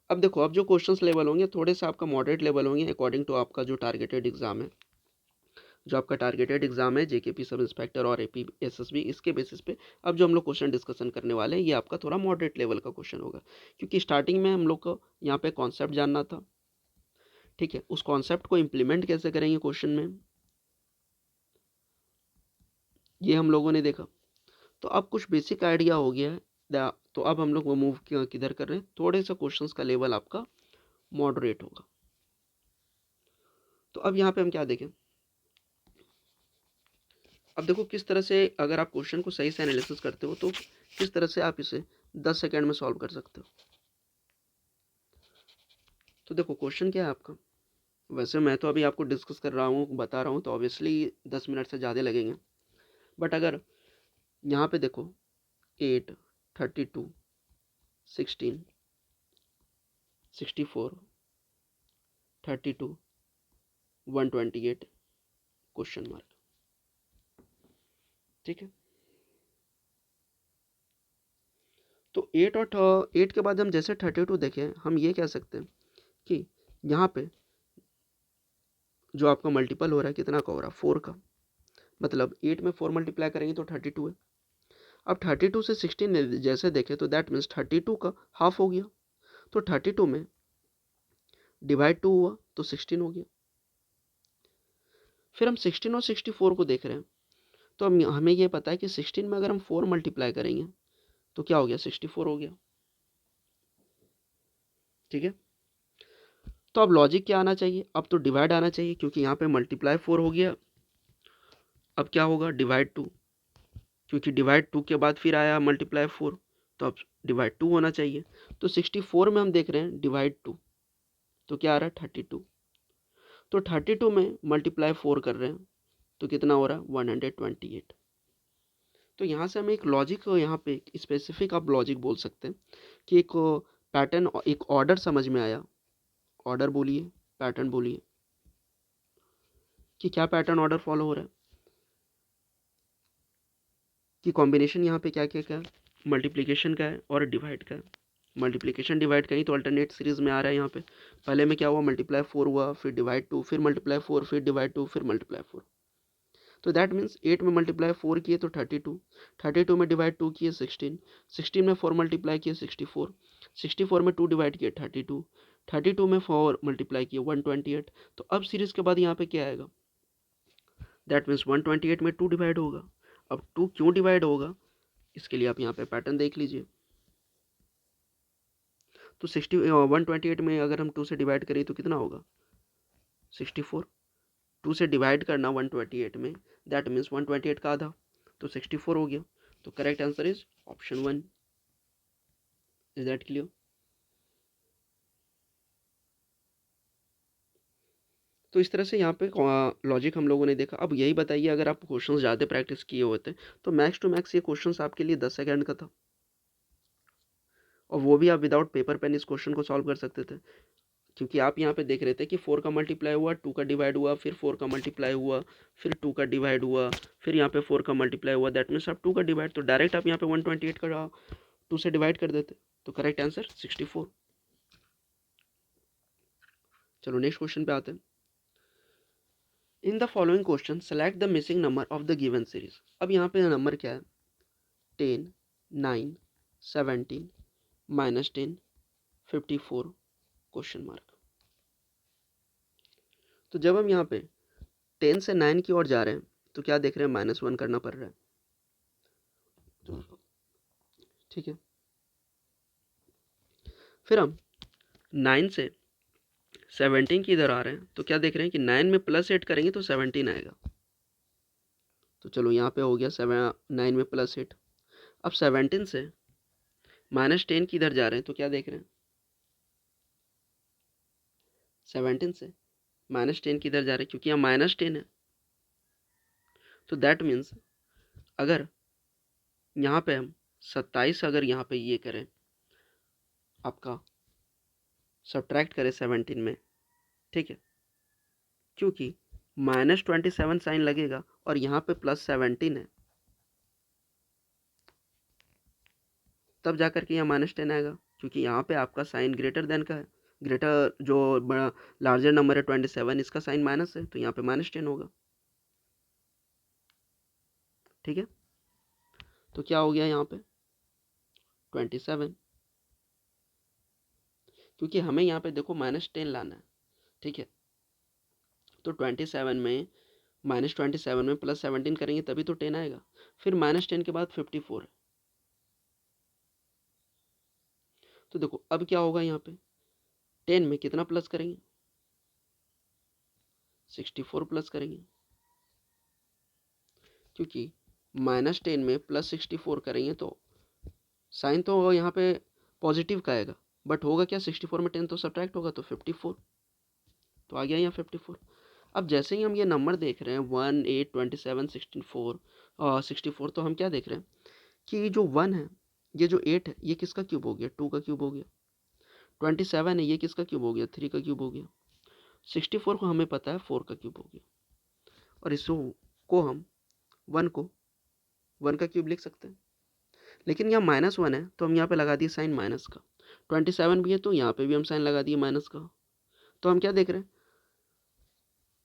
अब देखो, अब जो क्वेश्चंस लेवल होंगे थोड़े से आपका मॉडरेट लेवल होंगे अकॉर्डिंग टू आपका जो टारगेटेड एग्जाम है। जो आपका टारगेटेड एग्जाम है जेकेपी सब इंस्पेक्टर और एपी एसएसबी, इसके बेसिस पे अब जो हम लोग क्वेश्चन डिस्कशन करने वाले हैं ये आपका थोड़ा मॉडरेट लेवल का क्वेश्चन होगा, क्योंकि स्टार्टिंग में हम लोग को यहाँ पे कॉन्सेप्ट जानना था, ठीक है। उस कॉन्सेप्ट को इम्प्लीमेंट कैसे करेंगे क्वेश्चन में, ये हम लोगों ने देखा। तो अब कुछ बेसिक आइडिया हो गया है, तो अब हम लोग वो मूव किधर कर रहे हैं, थोड़े से क्वेश्चंस का लेवल आपका मॉडरेट होगा। तो अब यहाँ पे हम क्या देखें, अब देखो किस तरह से अगर आप क्वेश्चन को सही से एनालिसिस करते हो तो किस तरह से आप इसे 10 सेकेंड में सॉल्व कर सकते हो। तो देखो क्वेश्चन क्या है आपका, वैसे मैं तो अभी आपको डिस्कस कर रहा हूँ, बता रहा हूँ, तो ऑब्वियसली 10 मिनट से ज़्यादा लगेंगे। बट अगर यहाँ पे देखो 8, 32, 16, 64, 32, 128 क्वेश्चन मार्क। ठीक है, तो 8 और 8 के बाद हम जैसे 32 देखें, हम ये कह सकते हैं कि यहाँ पे जो आपका मल्टीपल हो रहा है कितना का हो रहा है, 4 का, मतलब 8 में 4 मल्टीप्लाई करेंगे तो 32 है। अब 32 से 16 जैसे देखें तो दैट मीन्स 32 का हाफ हो गया, तो 32 में डिवाइड 2 हुआ तो 16 हो गया। फिर हम 16 और 64 को देख रहे हैं, तो हमें ये पता है कि 16 में अगर हम 4 मल्टीप्लाई करेंगे तो क्या हो गया, 64 हो गया। ठीक है, तो अब लॉजिक क्या आना चाहिए, अब तो डिवाइड आना चाहिए, क्योंकि यहाँ पे मल्टीप्लाई 4 हो गया। अब क्या होगा, डिवाइड 2, क्योंकि डिवाइड 2 के बाद फिर आया मल्टीप्लाई 4, तो अब डिवाइड 2 होना चाहिए। तो 64 में हम देख रहे हैं डिवाइड 2, तो क्या आ रहा है, 32। तो 32 में मल्टीप्लाई 4 कर रहे हैं तो कितना हो रहा है, 128। तो यहाँ से हमें एक लॉजिक, यहाँ पे स्पेसिफिक आप लॉजिक बोल सकते हैं कि एक पैटर्न, एक ऑर्डर समझ में आया। ऑर्डर बोलिए, पैटर्न बोलिए कि क्या पैटर्न ऑर्डर फॉलो हो रहा है, कि कॉम्बिनेशन यहाँ पे क्या क्या क्या है, मल्टीप्लिकेशन का है और डिवाइड का है। मल्टीप्लिकेशन डिवाइड कहीं तो अल्टरनेट सीरीज में आ रहा है। यहाँ पे पहले में क्या हुआ, मल्टीप्लाई 4 हुआ, फिर डिवाइड 2, फिर मल्टीप्लाई 4, फिर डिवाइड 2, फिर मल्टीप्लाई 4। तो दैट मीन्स 8 में मल्टीप्लाई 4 किए तो 32, 32 में डिवाइड 2 किए 16, 16 में 4 मल्टीप्लाई किए 64, 64 में 2 डिवाइड किए 32, 32 में 4 मल्टीप्लाई किए 128। तो अब सीरीज के बाद यहाँ पे क्या आएगा, दैट मीन्स 128 में 2 डिवाइड होगा। अब 2 क्यों डिवाइड होगा, इसके लिए आप यहाँ पे पैटर्न देख लीजिए। तो 128 में अगर हम 2 से डिवाइड करें तो कितना होगा, 64। 2 से डिवाइड करना 128 में, दैट मीन्स 128 का आधा, तो 64 हो गया। तो correct answer is option 1। Is that clear? तो इस तरह से यहाँ पे लॉजिक हम लोगों ने देखा। अब यही बताइए, अगर आप क्वेश्चंस ज़्यादा प्रैक्टिस किए होते तो मैक्स टू मैक्स ये क्वेश्चंस आपके लिए 10 सेकंड का था, और वो भी आप विदाउट पेपर पेन इस क्वेश्चन को सॉल्व कर सकते थे, क्योंकि आप यहाँ पे देख रहे थे कि 4 का मल्टीप्लाई हुआ, 2 का डिवाइड हुआ, फिर 4 का मल्टीप्लाई हुआ, फिर 2 का डिवाइड हुआ, फिर यहाँ पे 4 का मल्टीप्लाई हुआ, दैट मीन्स आप 2 का डिवाइड, तो डायरेक्ट आप यहाँ पे 128 का 2 से डिवाइड कर देते। तो करेक्ट आंसर 64। चलो नेक्स्ट क्वेश्चन पे आते हैं। इन the following question select the missing number of the given series. अब यहाँ पे नंबर क्या है, 10, 9, 17, -10, 54 क्वेश्चन मार्क। तो जब हम यहाँ पे 10 से 9 की ओर जा रहे हैं तो क्या देख रहे हैं, -1 करना पड़ रहा है। ठीक है, फिर हम 9 से 17 की इधर आ रहे हैं तो क्या देख रहे हैं कि 9 में +8 करेंगे तो 17 आएगा। तो चलो यहाँ पे हो गया 9 में +8। अब 17 से -10 की इधर जा रहे हैं तो क्या देख रहे हैं, 17 से -10 की इधर जा रहे हैं, क्योंकि यहाँ -10 है। तो दैट मीन्स अगर यहाँ पे हम 27, अगर यहाँ पे ये करें, आपका सब्ट्रैक्ट करें 17 में, ठीक है, क्योंकि -27 साइन लगेगा और यहाँ पे +17 है, तब जाकर के यहाँ -10 आएगा, क्योंकि यहाँ पे आपका साइन ग्रेटर देन का है, ग्रेटर जो बड़ा लार्जर नंबर है 27, इसका साइन माइनस है, तो यहाँ पे -10 होगा। ठीक है, तो क्या हो गया यहाँ पे 27, क्योंकि हमें यहाँ पे देखो -10 लाना है। ठीक है, तो 27 में -27 में +17 करेंगे तभी तो 10 आएगा, फिर -10 के बाद 54 है। तो देखो अब क्या होगा, यहाँ पे 10 में कितना प्लस करेंगे, 64 प्लस करेंगे, क्योंकि -10 में +64 करेंगे तो साइन तो यहाँ पे पॉजिटिव का आएगा, बट होगा क्या, 64 में 10 तो सब्ट्रैक्ट होगा तो 54, तो आ गया यहाँ 54। अब जैसे ही हम ये नंबर देख रहे हैं 1, 8, 27, 64 और 64, तो हम क्या देख रहे हैं कि जो 1 है, ये जो 8 है, ये किसका क्यूब हो गया, 2 का क्यूब हो गया। 27 है, ये किसका क्यूब हो गया, 3 का क्यूब हो गया। 64 को हमें पता है 4 का क्यूब हो गया, और इसको हम 1 को 1 का क्यूब लिख सकते हैं, लेकिन यहाँ -1 है तो हम यहाँ पे लगा दिए साइन माइनस का। 27 भी है तो यहाँ पे भी हम साइन लगा दिए माइनस का। तो हम क्या देख रहे हैं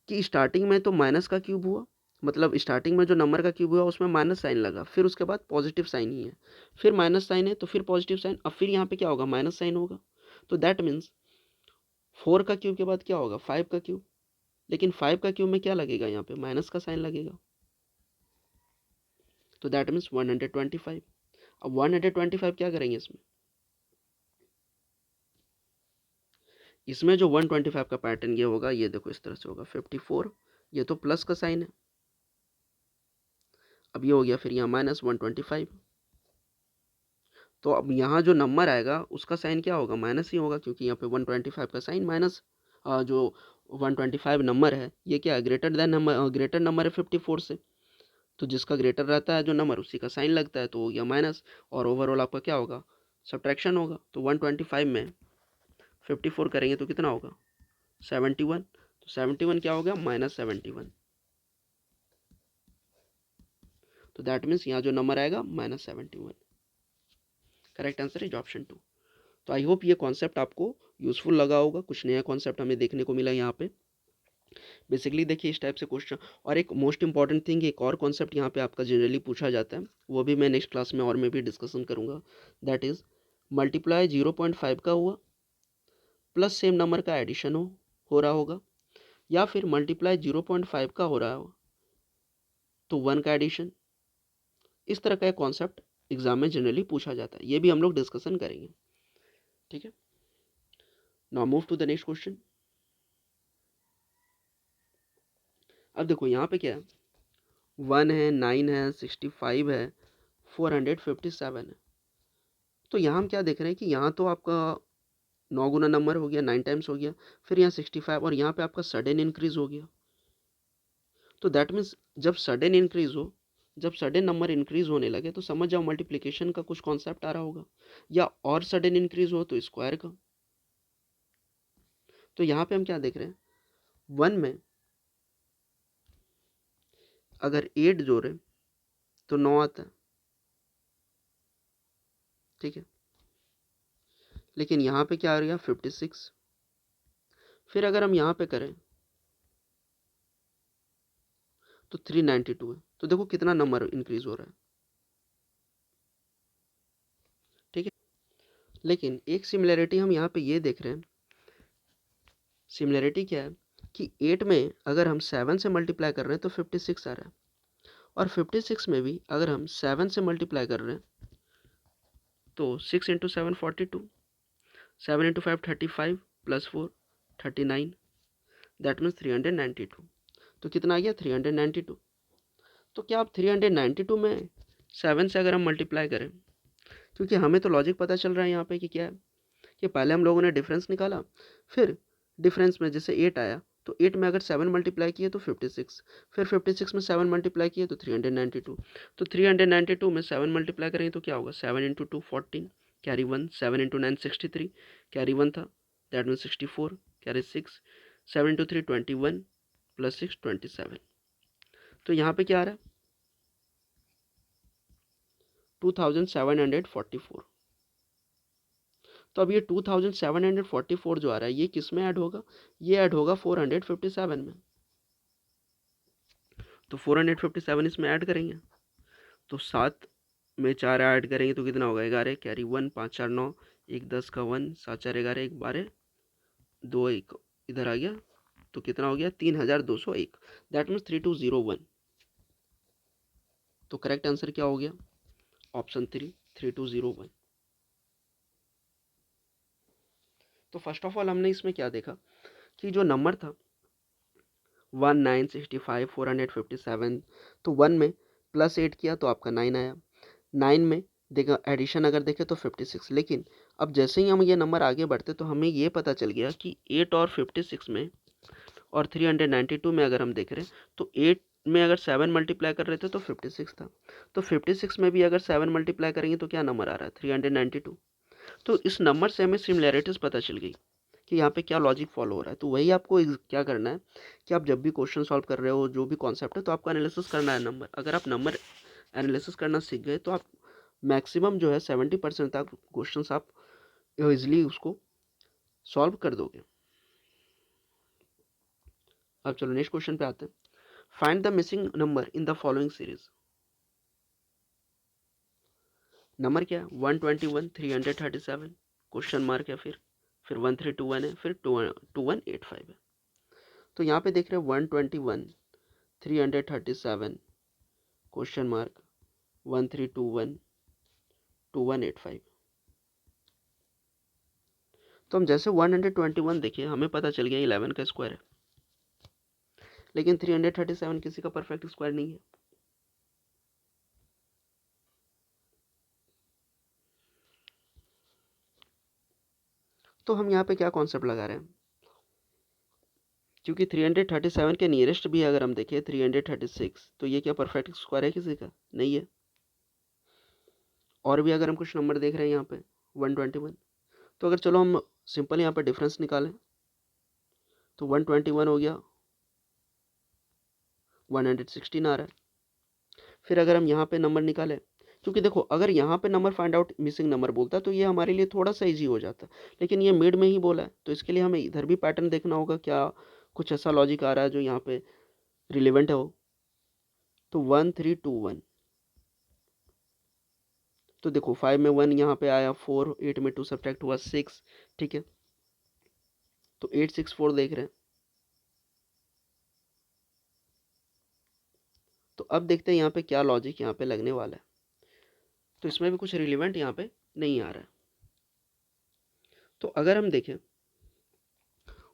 कि स्टार्टिंग में तो माइनस का क्यूब हुआ, मतलब स्टार्टिंग में जो नंबर का क्यूब हुआ उसमें माइनस साइन लगा, फिर उसके बाद पॉजिटिव साइन ही है, फिर माइनस साइन है तो फिर पॉजिटिव साइन, अब फिर यहाँ पे क्या होगा, माइनस साइन होगा। तो दैट मीन्स 4 का क्यूब के बाद क्या होगा, 5 का क्यूब, लेकिन 5 का क्यूब में क्या लगेगा, यहाँ पे माइनस का साइन लगेगा, तो दैट मीन्स 125। अब 125 क्या करेंगे इसमें जो 125 का पैटर्न ये होगा, ये देखो इस तरह से होगा 54, ये तो प्लस का साइन है, अब ये हो गया फिर यहाँ -125, तो अब यहाँ जो नंबर आएगा उसका साइन क्या होगा, माइनस ही होगा, क्योंकि यहाँ पे 125 का साइन माइनस, जो 125 नंबर है ये क्या है, ग्रेटर नंबर है 54 से, तो जिसका ग्रेटर रहता है जो नंबर उसी का साइन लगता है, तो हो गया माइनस, और ओवरऑल आपका क्या होगा, सब्ट्रैक्शन होगा। तो 125 में 54 करेंगे तो कितना होगा, 71, तो 71 क्या हो गया, -71, तो दैट मीन्स यहाँ जो नंबर आएगा -71। Correct answer is option 2। तो आई होप ये कॉन्सेप्ट आपको यूजफुल लगा होगा, कुछ नया कॉन्सेप्ट हमें देखने को मिला यहाँ पे। बेसिकली देखिए इस टाइप से क्वेश्चन, और एक मोस्ट इंपॉर्टेंट थिंग, एक और कॉन्सेप्ट यहाँ पे आपका जनरली पूछा जाता है, वो भी मैं नेक्स्ट क्लास में और में भी डिस्कशन करूँगा, दैट इज मल्टीप्लाई 0.5 का हुआ प्लस सेम नंबर का एडिशन हो रहा होगा, या फिर मल्टीप्लाई 0.5 का हो रहा हो तो 1 का एडिशन। इस तरह का एक कॉन्सेप्ट एग्जाम में जनरली पूछा जाता है, ये भी हम लोग डिस्कशन करेंगे, ठीक है। Now move to the next question. अब देखो यहाँ पे क्या है, 1 है, 9 है, 65 है, 457 है। तो यहाँ हम क्या देख रहे हैं कि यहाँ तो आपका 9 गुना नंबर हो गया, 9 टाइम्स हो गया, फिर यहाँ 65, और यहाँ पे आपका सडन इंक्रीज हो गया। तो दैट मीन्स जब सडन इंक्रीज हो, जब सडन नंबर इंक्रीज होने लगे तो समझ जाओ मल्टीप्लिकेशन का कुछ कॉन्सेप्ट आ रहा होगा, या और सडन इंक्रीज हो तो स्क्वायर का। तो यहाँ पे हम क्या देख रहे हैं, 1 में अगर 8 जोड़े तो 9 आता है, ठीक है, लेकिन यहाँ पे क्या आ गया 56। फिर अगर हम यहाँ पे करें तो 392 है, तो देखो कितना नंबर इंक्रीज हो रहा है, ठीक है। लेकिन एक सिमिलैरिटी हम यहाँ पे ये देख रहे हैं, सिमिलैरिटी क्या है कि 8 में अगर हम 7 से मल्टीप्लाई कर रहे हैं तो 56 आ रहा है, और 56 में भी अगर हम 7 से मल्टीप्लाई कर रहे हैं तो 6 into 7 42, 7 into 5 35, plus 4 39, that means 392। तो कितना आ गया 392। तो क्या आप 392 में 7 से अगर हम मल्टीप्लाई करें, क्योंकि हमें तो लॉजिक पता चल रहा है यहाँ पे कि क्या है, कि पहले हम लोगों ने डिफरेंस निकाला, फिर डिफरेंस में जैसे 8 आया तो 8 में अगर 7 मल्टीप्लाई किए तो 56, फिर 56 में 7 मल्टीप्लाई किए तो 392, तो 392 में 7 मल्टीप्लाई करेंगे तो क्या होगा, 7 इंटू 2 14, कैरी 1, 7 इंटू 9 63, कैरी 1 था, that mean 64, carry 6, 7 into 3 21, plus 6 27। तो यहाँ पे क्या आ रहा है 2744। तो अब ये 2744 जो आ रहा है ये किस में ऐड होगा, ये ऐड होगा 457 में, तो 457 इसमें ऐड करेंगे, तो 7 में 4 ऐड करेंगे तो कितना होगा 11, कैरी 1, 5 4 9, 1 10 का 1, 7 4 11, 1 12, 2 1 इधर आ गया, तो कितना हो गया 3201, दैट मीन्स 3201। तो करेक्ट आंसर क्या हो गया, ऑप्शन 3 3201। तो फर्स्ट ऑफ ऑल हमने इसमें क्या देखा कि जो नंबर था 1 9 65 457, तो 1 में प्लस 8 किया तो आपका 9 आया, 9 में देखा एडिशन अगर देखें तो 56, लेकिन अब जैसे ही हम ये नंबर आगे बढ़ते तो हमें ये पता चल गया कि 8 और 56 में और 392 में अगर हम देख रहे हैं तो 8 में अगर 7 मल्टीप्लाई कर रहे थे तो 56 था, तो 56 में भी अगर 7 मल्टीप्लाई करेंगे तो क्या नंबर आ रहा है 392। तो इस नंबर से हमें सिमिलैरिटीज पता चल गई कि यहाँ पे क्या लॉजिक फॉलो हो रहा है। तो वही आपको क्या करना है कि आप जब भी क्वेश्चन सॉल्व कर रहे हो, जो भी कॉन्सेप्ट है, तो आपको एनालिसिस करना है नंबर। अगर आप नंबर एनालिसिस करना सीख गए तो आप मैक्सिमम जो है 70% तक क्वेश्चंस आप इजीली उसको सॉल्व कर दोगे। अब चलो नेक्स्ट क्वेश्चन पे आते हैं। Find the missing number in the following series. Number क्या है? 121, 337, क्वेश्चन मार्क है, फिर 1321 है, फिर 2185 है। तो यहाँ पे देख रहे हैं 121, 337, क्वेश्चन मार्क, 1321, 2185। तो हम जैसे 121 देखिए, हमें पता चल गया 11 का स्क्वायर है, लेकिन 337 किसी का परफेक्ट स्क्वायर नहीं है। तो हम यहाँ पे क्या कॉन्सेप्ट लगा रहे हैं, क्योंकि 337 के नियरेस्ट भी अगर हम देखें 336, तो ये क्या परफेक्ट स्क्वायर है किसी का? नहीं है। और भी अगर हम कुछ नंबर देख रहे हैं यहाँ पे 121, तो अगर चलो हम सिंपल यहाँ पे डिफरेंस निकालें तो 121 हो गया 116 आ रहा है। फिर अगर हम यहाँ पे नंबर निकालें, क्योंकि देखो अगर यहाँ पे number find out missing number बोलता तो ये हमारे लिए थोड़ा सा इजी हो जाता, लेकिन ये मिड में ही बोला है, तो इसके लिए हमें इधर भी पैटर्न देखना होगा, क्या कुछ ऐसा लॉजिक आ रहा है जो यहाँ पे रिलेवेंट हो। तो 1321, तो देखो 5 में 1 यहाँ पे आया, 4, 8 में 2 सब्ट्रैक्ट हुआ 6, ठीक है, तो 864 देख रहे हैं। तो अब देखते हैं यहाँ पे क्या लॉजिक यहाँ पे लगने वाला है। तो इसमें भी कुछ रिलेवेंट यहाँ पे नहीं आ रहा है। तो अगर हम देखें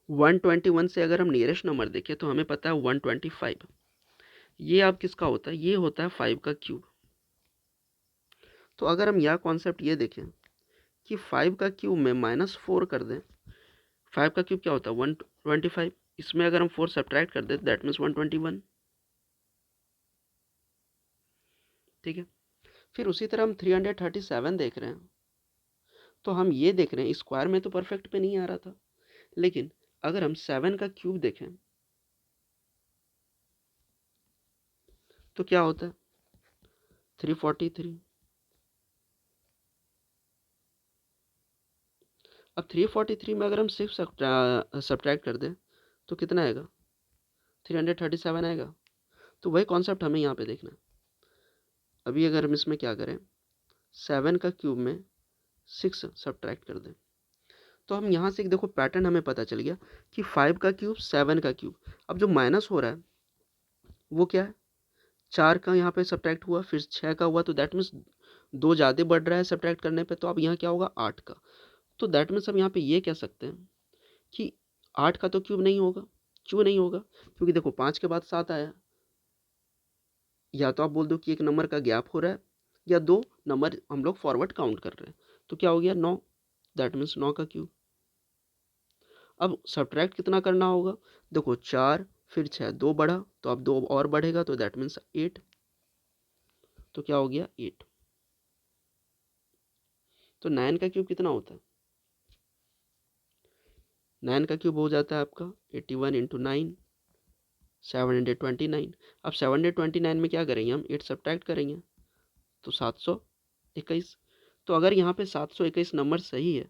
121 से अगर हम नियरेस्ट नंबर देखें तो हमें पता है 125। ये अब किसका होता है? ये होता है 5 का क्यूब। तो अगर हम यह कॉन्सेप्ट ये देखें कि 5 का क्यूब में -4 कर दें, 5 का क्यूब क्या होता है? 125। इसमें अगर हम 4 सब्ट्रैक्ट कर दें दैट मीन्स 121, ठीक है। फिर उसी तरह हम 337 देख रहे हैं, तो हम ये देख रहे हैं स्क्वायर में तो परफेक्ट पे नहीं आ रहा था, लेकिन अगर हम 7 का क्यूब देखें तो क्या होता है? 343। अब 343 में अगर हम 6 सब्ट्रैक्ट कर दें तो कितना आएगा? 337 आएगा। तो वही कॉन्सेप्ट हमें यहाँ पे देखना है। अभी अगर हम इसमें क्या करें, 7 का क्यूब में 6 सब्ट्रैक्ट कर दें, तो हम यहाँ से एक देखो पैटर्न हमें पता चल गया कि 5 का क्यूब 7 का क्यूब। अब जो माइनस हो रहा है वो क्या है? 4 का यहाँ पे सब्ट्रैक्ट हुआ, फिर 6 का हुआ, तो दैट मीन्स 2 ज़्यादा बढ़ रहा है सब्ट्रैक्ट करने पे, तो अब यहाँ क्या होगा? 8 का। तो दैट मीन्स हम यहाँ पे ये कह सकते हैं कि 8 का तो क्यूब नहीं होगा। क्यों नहीं होगा? क्योंकि देखो 5 के बाद 7 आया, या तो आप बोल दो कि एक नंबर का गैप हो रहा है, या 2 नंबर हम लोग फॉरवर्ड काउंट कर रहे हैं। तो क्या हो गया? 9, दैट मीन्स 9 का क्यूब। अब सब्ट्रैक्ट कितना करना होगा? देखो 4 फिर 6, 2 बढ़ा, तो अब 2 और बढ़ेगा, तो दैट मीन्स 8। तो क्या हो गया? 8। तो 9 का क्यूब कितना होता है? 9 का क्यूब हो जाता है आपका 81 इंटू 9, 729। अब 729 में क्या करेंगे हम? 8 सब्ट्रैक्ट करेंगे, तो 721। तो अगर यहाँ पे 721 नंबर सही है,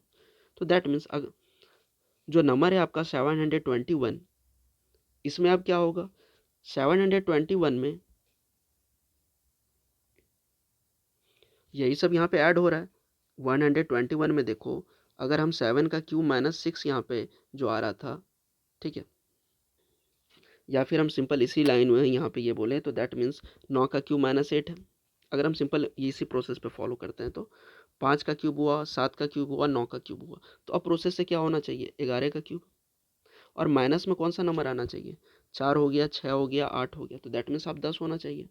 तो दैट मीन्स जो नंबर है आपका 721, इसमें अब क्या होगा? 721 में यही सब यहाँ पे ऐड हो रहा है। 121 में देखो, अगर हम 7 का क्यूब -6 यहाँ पे जो आ रहा था, ठीक है, या फिर हम सिंपल इसी लाइन में यहाँ पे ये बोले तो दैट मीन्स 9 का क्यूब -8 है। अगर हम सिंपल इसी प्रोसेस पे फॉलो करते हैं तो 5 का क्यूब हुआ, 7 का क्यूब हुआ, 9 का क्यूब हुआ, तो अब प्रोसेस से क्या होना चाहिए? 11 का क्यूब। और माइनस में कौन सा नंबर आना चाहिए? 4 हो गया, 6 हो गया, 8 हो गया, तो दैट मीन्स आप 10 होना चाहिए।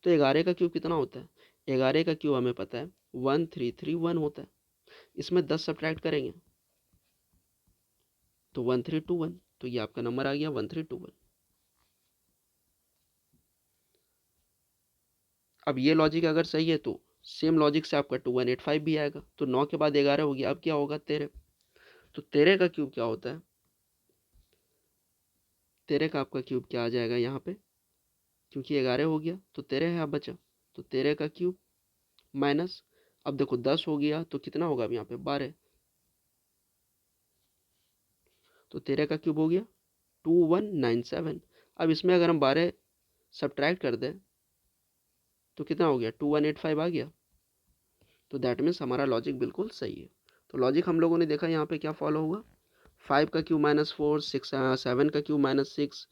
तो 11 का क्यूब कितना होता है? 11 का क्यूब हमें पता है 1331 होता है। इसमें 10 सब्ट्रैक्ट करेंगे तो 1321, तो ये आपका नंबर आ गया 1321। अब ये लॉजिक अगर सही है तो सेम लॉजिक से आपका 2185 भी आएगा। तो 9 के बाद 11 हो गया, अब क्या होगा? 13। तो 13 का क्यूब क्या होता है, 13 का आपका क्यूब क्या आ जाएगा यहाँ पे, क्योंकि 11 हो गया तो 13 है अब बचा, तो 13 का क्यूब माइनस, अब देखो 10 हो गया तो कितना होगा अब यहाँ पे 12, तो 13 का क्यूब हो गया 2197। अब इसमें अगर हम 12 सब्ट्रैक्ट कर दें तो कितना हो गया 2185 आ गया। तो दैट मीन्स हमारा लॉजिक बिल्कुल सही है। तो लॉजिक हम लोगों ने देखा यहाँ पे क्या फॉलो हुआ, 5 का क्यूब -4, 7 का क्यूब -6,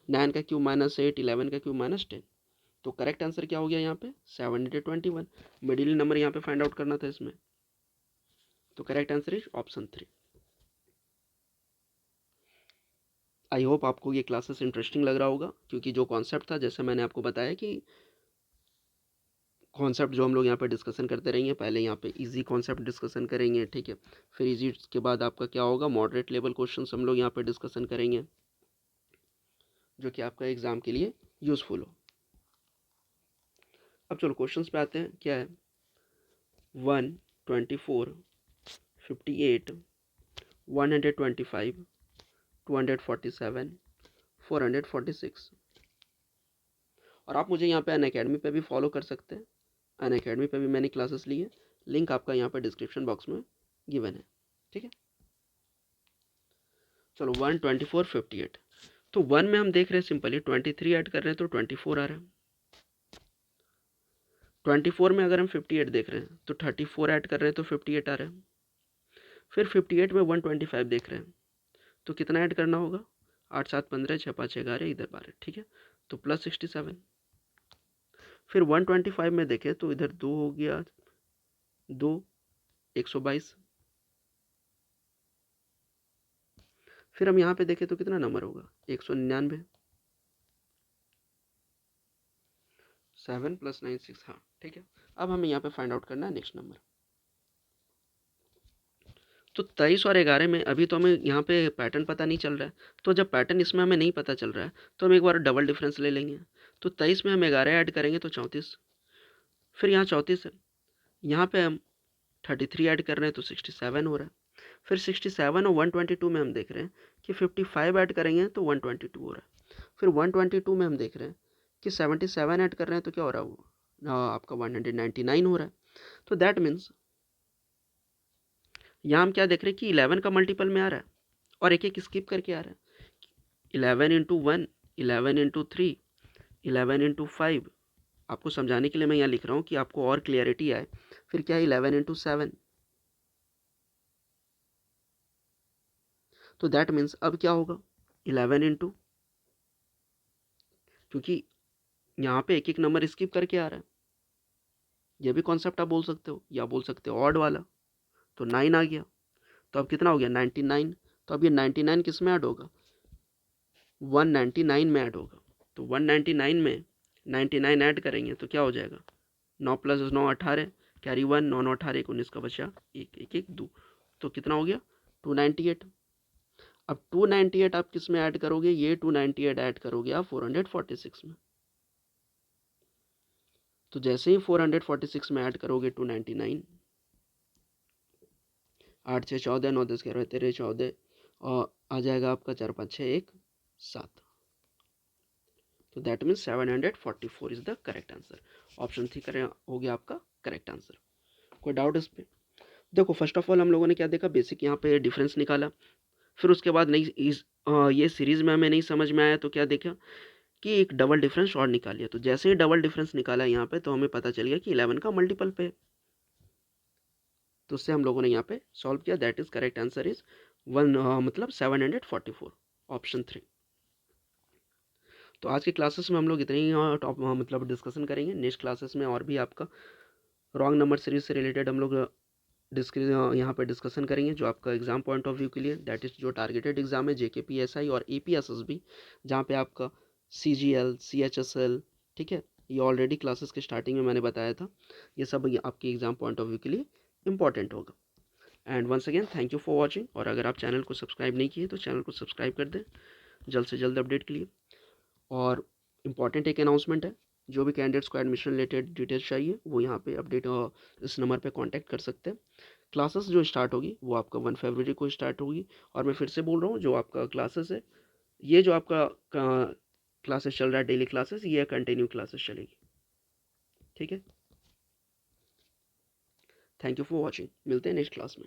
9 का क्यूब -8, 11 का क्यूब -10। तो करेक्ट आंसर क्या हो गया यहाँ पे 721। मिडिल नंबर यहाँ पे फाइंड आउट करना था इसमें, तो correct answer is option 3। I hope आपको ये क्लासेस इंटरेस्टिंग लग रहा होगा, क्योंकि जो कॉन्सेप्ट था जैसे मैंने आपको बताया कि कॉन्सेप्ट जो हम लोग यहाँ पे डिस्कशन करते रहेंगे, पहले यहाँ पे इजी कॉन्सेप्ट डिस्कशन करेंगे, ठीक है, फिर इजी के बाद आपका क्या होगा मॉडरेट लेवल क्वेश्चंस हम लोग यहाँ पे डिस्कशन करेंगे, जो कि आपका एग्जाम के लिए यूजफुल हो। अब चलो क्वेश्चंस पे आते हैं, क्या है 1, 24, 58, 125, 247, 446। और आप मुझे यहाँ पे अनअकैडमी पे भी फॉलो कर सकते हैं, अनअकैडमी पे भी मैंने क्लासेस ली है, लिंक आपका यहाँ पे डिस्क्रिप्शन बॉक्स में गिवन है, ठीक है। चलो 1, 24, 58, तो 1 में हम देख रहे हैं सिंपली 23 ऐड कर रहे हैं तो 24 आ रहा है, 24 में अगर हम 58 देख रहे हैं तो 34 ऐड कर रहे हैं तो 58 आ रहा है, फिर 58 में 125 देख रहे हैं तो कितना ऐड करना होगा, 8 7 15, 6 5 11, इधर 12, ठीक है, तो प्लस 67। फिर 125 में देखें तो इधर 2 हो गया, 2 122। फिर हम यहाँ पे देखें तो कितना नंबर होगा 199, 7 + 9 6, हाँ ठीक है। अब हमें यहाँ पे फाइंड आउट करना है नेक्स्ट नंबर। तो 23 और 11 में अभी तो हमें यहाँ पे पैटर्न पता नहीं चल रहा है, तो जब पैटर्न इसमें हमें नहीं पता चल रहा है तो हम एक बार डबल डिफरेंस ले लेंगे। तो 23 में हम 11 ऐड करेंगे तो 34, फिर यहाँ 34 है, यहाँ पे हम 33 ऐड कर रहे हैं तो 67 हो रहा है, फिर 67 और 122 में हम देख रहे हैं कि 55 ऐड करेंगे तो 122 हो रहा है, फिर 122 में हम देख रहे हैं कि 77 ऐड कर रहे हैं तो क्या हो रहा है वो आपका 199 हो रहा है। तो दैट मीन्स यहाँ हम क्या देख रहे हैं कि 11 का मल्टीपल में आ रहा है और एक एक स्किप करके आ रहा है, 11 इंटू 1, 11 इंटू 3, 11 इंटू 5। आपको समझाने के लिए मैं यहाँ लिख रहा हूँ कि आपको और क्लियरिटी आए। फिर क्या है 11 इंटू 7, तो दैट मीन्स अब क्या होगा 11 इंटू, क्योंकि यहाँ पे एक एक नंबर स्किप करके आ रहा है, ये भी कॉन्सेप्ट आप बोल सकते हो या बोल सकते हो ऑड वाला। तो 9 आ गया, तो अब कितना हो गया 99। तो अब ये 99 किस में ऐड होगा 199 में ऐड होगा, तो 199 में 99 ऐड करेंगे तो क्या हो जाएगा 9 + 9 18, कैरी 1, 9 9 18, 19 का बचा 1 1 1 2, तो कितना हो गया 298। अब 298 आप किस में ऐड करोगे, ये 298 ऐड करोगे आप 446 में। तो जैसे ही 446 में ऐड करोगे 299, 8 6 14, 9 10 11 13 14, और आ जाएगा आपका 4 5 6 1 7। तो that means 744 is the correct answer. Option 3 हो गया आपका करेक्ट आंसर। कोई डाउट इस पे? देखो फर्स्ट ऑफ ऑल हम लोगों ने क्या देखा, बेसिक यहाँ पे डिफरेंस निकाला, फिर उसके बाद ये सीरीज में हमें नहीं समझ में आया तो क्या देखा कि एक डबल डिफरेंस और निकाल लिया। तो जैसे ही डबल डिफरेंस निकाला यहाँ पे तो हमें पता चल गया कि 11 का मल्टीपल पे, तो उससे हम लोगों ने यहाँ पे सॉल्व किया। That is correct answer is 744, option 3। तो आज की क्लासेस में हम लोग इतने ही टॉप मतलब डिस्कशन करेंगे। नेक्स्ट क्लासेस में और भी आपका रॉन्ग नंबर सीरीज से रिलेटेड हम लोग यहाँ पे डिस्कशन करेंगे, जो आपका एग्जाम पॉइंट ऑफ व्यू के लिए, दैट इज जो टारगेटेड एग्जाम है JKPSI और APSSB, जहाँ पे आपका CGL CHSL, ठीक है, ये ऑलरेडी क्लासेस के स्टार्टिंग में मैंने बताया था, ये सब आपके एग्जाम पॉइंट ऑफ व्यू के लिए इंपॉर्टेंट होगा। And once again thank you for watching, और अगर आप चैनल को सब्सक्राइब नहीं किए तो चैनल को सब्सक्राइब कर दें जल्द से जल्द अपडेट के लिए। और इम्पॉर्टेंट एक अनाउंसमेंट है, जो भी कैंडिडेट्स को एडमिशन रिलेटेड डिटेल्स चाहिए वो यहाँ पे अपडेट इस नंबर पे कांटेक्ट कर सकते हैं। क्लासेस जो स्टार्ट होगी वो आपका 1 फरवरी को स्टार्ट होगी। और मैं फिर से बोल रहा हूँ, जो आपका क्लासेस है, ये जो आपका क्लासेस चल रहा है डेली क्लासेस, ये कंटिन्यू क्लासेस चलेगी। ठीक है, थैंक यू फॉर वॉचिंग, मिलते हैं नेक्स्ट क्लास में।